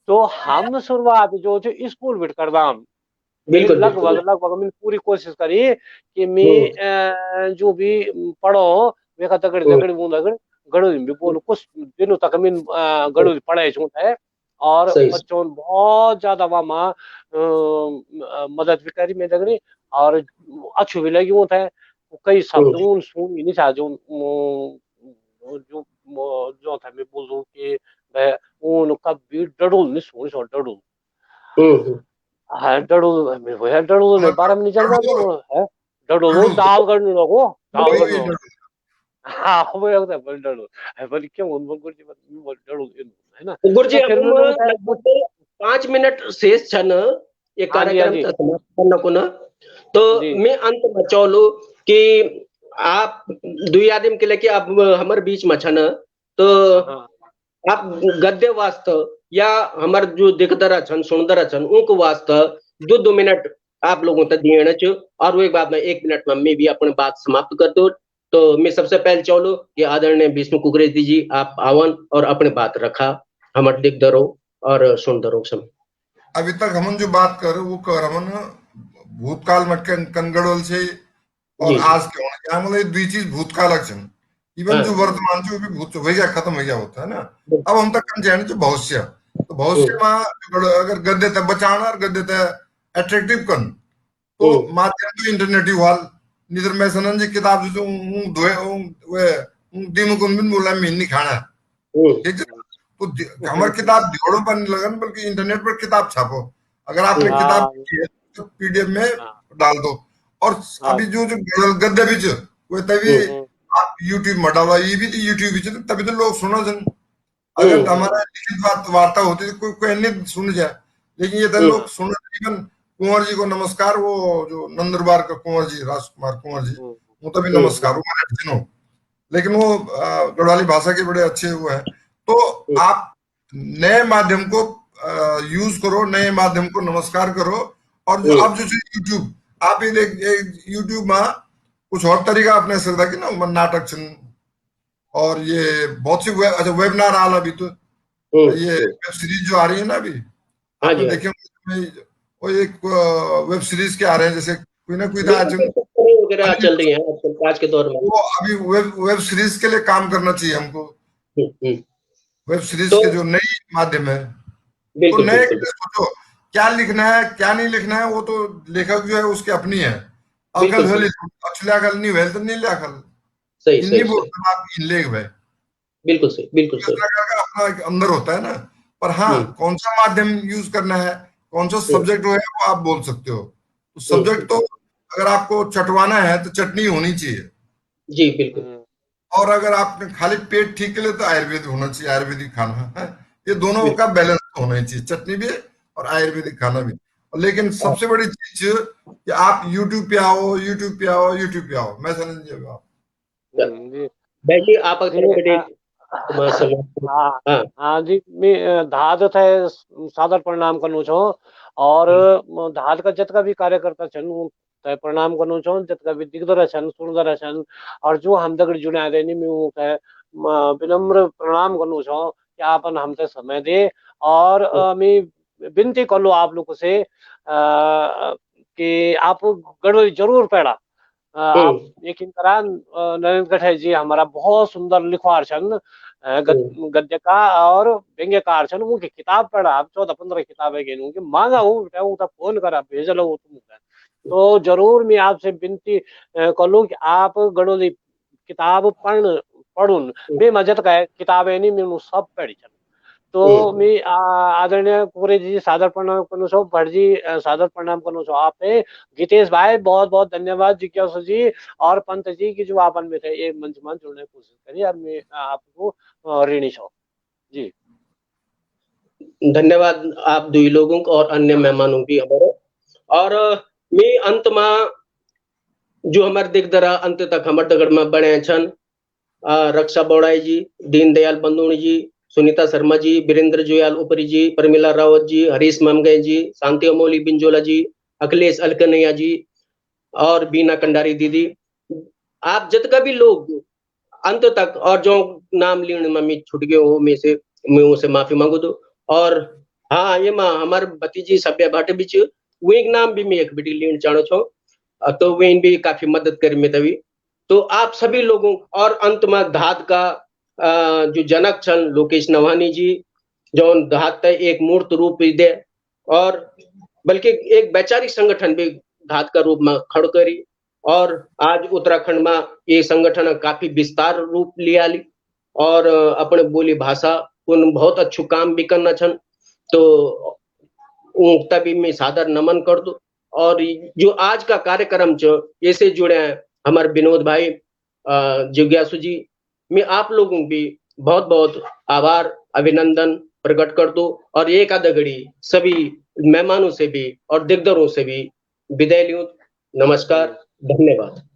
तो हम शुरुआत जो स्कूल बिट कर दाम मैं बिल्कुल लगभग बिल्कुल। लगभग मैंने पूरी कोशिश करी कि हम्म, मैं जो भी पढ़ो वे का तगड़ हम्म, तगड़ बूंद अगड़ गड़ो भी बोलो कुछ दिनों तक मैं गड़ो पढ़ाई छूट है और बच्चों बहुत ज्यादा वहां मदद भी करी मैं दगड़ी और अच्छु भी लगी थे कई शब्द उन सुन ही नहीं था जो जो जो था मैं बोलूं कि मैं उन कभी डडुल नहीं सुन सो डडुल हाँ डडुल है डडुल में 12 मिनट चल रहा है डडुल दाल करने लगो दाल करने हाँ वो होता है बल डडुल है बल क्यों उन बोल गुरुजी बल डडुल है ना गुरुजी फिर लगभग 5 मिनट शेष छन ये कार्यक्रम का समाप्त करना को ना तो मैं अंत में चाहूँ कि आप दुई आदमी के लेके आप हमारे बीच में छन तो आप गद्य वास्ते या हमारे जो दिखदरा छन सुनदरा छन उनको वास्ते 2 मिनट आप लोगों तक दिए छ और वो एक बात में 1 मिनट में मैं भी अपनी बात समाप्त कर दो तो मैं सबसे पहले चाहूँ कि आदरणीय भीष्म कुकरेजी जी आप आवन और अपनी बात रखा हमारे दिखदरो और सुनदरो समय अभी तक हम जो बात कर वो कर हम भूतकाल में कनगड़ोल से और आज के यहाँ मतलब दुई चीज भूतकाल छन इवन जो वर्तमान जो भी भूत हो गया खत्म हो गया होता है ना अब हम तक जाने जो भविष्य तो भविष्य में अगर गद्य तक बचाना और गद्य तक अट्रैक्टिव कर तो माध्यम तो इंटरनेट ही वाल निधर मैं सनन जी किताब जो धोए वे दिम कुन बोला मैं नहीं खाना ठीक है तो हमारी किताब दिगड़ों पर नहीं लगन बल्कि इंटरनेट पर किताब छापो अगर आपने किताब लिखी है तो पीडीएफ में डाल दो और अभी जो जो गद्य भी वो तभी आप यूट्यूब में डालो ये भी तो यूट्यूब भी तभी तो लोग सुनो जन अगर हमारा लिखित वार्ता होती तो कोई नहीं सुन जाए लेकिन ये तो लोग सुन इवन कुंवर जी को नमस्कार वो जो नंदुरबार का कुंवर जी राजकुमार कुंवर जी वो तभी नमस्कार वो मराठी लेकिन वो गढ़वाली भाषा के बड़े अच्छे हुए हैं तो आप नए माध्यम को यूज करो नए माध्यम को नमस्कार करो और जो अब जो यूट्यूब आप ये देख यूट्यूब में कुछ और तरीका अपने सकता कि ना नाटक छन और ये बहुत सी अच्छा वेबिनार आ अभी तो ये वेब सीरीज जो आ रही है ना अभी आपने देखे वो एक वेब सीरीज के आ रहे हैं जैसे कोई ना कोई वगैरह चल रही है आज के दौर में वो अभी वेब सीरीज के लिए काम करना चाहिए हमको वेब सीरीज के जो नई माध्यम है तो नए सोचो क्या लिखना है क्या नहीं लिखना है वो तो लेखक जो है उसकी अपनी है अकल है अक्षले अकल नहीं वेल तो नहीं अकल सही नहीं बोलते आप इन लेख भाई बिल्कुल सही बिल्कुल सही अपना अंदर होता है ना पर हाँ कौन सा माध्यम यूज करना है कौन सा सब्जेक्ट है वो आप बोल सकते हो तो सब्जेक्ट तो अगर आपको चटवाना है तो चटनी होनी चाहिए जी बिल्कुल और अगर आपने खाली पेट ठीक के लिए तो आयुर्वेद होना चाहिए आयुर्वेदिक खाना है ये दोनों का बैलेंस होना चाहिए चटनी भी और आयुर्वेदिक खाना भी लेकिन सबसे बड़ी चीज कि आप यूट्यूब पे आओ यूट्यूब पे आओ यूट्यूब पे आओ मैं समझ आप बैठिए आप हाँ जी मैं धाद थे सादर प्रणाम करनु छो और धाद का जतका भी कार्यकर्ता छन तय प्रणाम करनु छो जतका भी दिखदर छन सुनदर छन और जो हम दगड़ जुड़ा रहनी मैं तय विनम्र प्रणाम करनु छो कि आपन हमते समय दे और मैं विनती कर लो आप लोगों से कि आप गढ़वाली जरूर पढ़ा आप यकीन करा नरेंद्र गठे जी हमारा बहुत सुंदर लिखवार छन गद्यकार और व्यंग्यकार छन उनकी किताब पढ़ा आप 14-15 किताबें गई उनकी मांगा हूँ बेटा उनका फोन करा भेजल हो तुम तो जरूर मैं आपसे विनती कर लूँ कि आप गढ़वाली किताब पढ़ून मैं मजद का किताबें नहीं मैं सब पढ़ी छन तो मैं आदरणीय कुकरे जी सादर प्रणाम करनु छो भट्ट जी सादर प्रणाम करनु छो आपे गीतेश भाई बहुत बहुत धन्यवाद जिज्ञासु जी और पंत जी की जो आपन में थे ये मंच में जुड़ने की कोशिश करी और मैं आपको ऋणी छो जी धन्यवाद आप दुई लोगों को और अन्य मेहमानों की हमारे और मैं अंत में जो हमारे दिखदरा अंत तक हमारे दगड़ में बने छन रक्षा बोड़ाई जी दीनदयाल बंदूणी जी सुनीता शर्मा जी वीरेंद्र जोयाल उपरी जी परमिला रावत जी हरीश ममगे जी शांति अमोली बिंजोला जी अखिलेश अलकनैया जी और बीना कंडारी दीदी आप जितका भी लोग अंत तक और जो नाम लेने में छूट गए हो में से मैं उनसे माफी मांगू दो और हाँ ये माँ हमारे भतीजी सभ्य भाटे बीच वो एक नाम भी मैं एक बेटी लेना चाहूँ छो तो वे भी काफी मदद करी में तभी तो आप सभी लोगों और अंत में धाद का जो जनक छन लोकेश नवानी जी जो धात एक मूर्त रूप दे और बल्कि एक वैचारिक संगठन भी धात का रूप में खड़ करी और आज उत्तराखंड में ये संगठन काफी विस्तार रूप लिया ली और अपने बोली भाषा उन बहुत अच्छु काम भी करना छन तो उनका भी मैं सादर नमन कर दूं। और जो आज का कार्यक्रम जो ऐसे जुड़े हैं हमारे विनोद भाई जिज्ञासु जी, मैं आप लोगों भी बहुत बहुत आभार अभिनंदन प्रकट कर दो और एक आधा घड़ी सभी मेहमानों से भी और दिग्गजों से भी विदाई लूं। नमस्कार, धन्यवाद।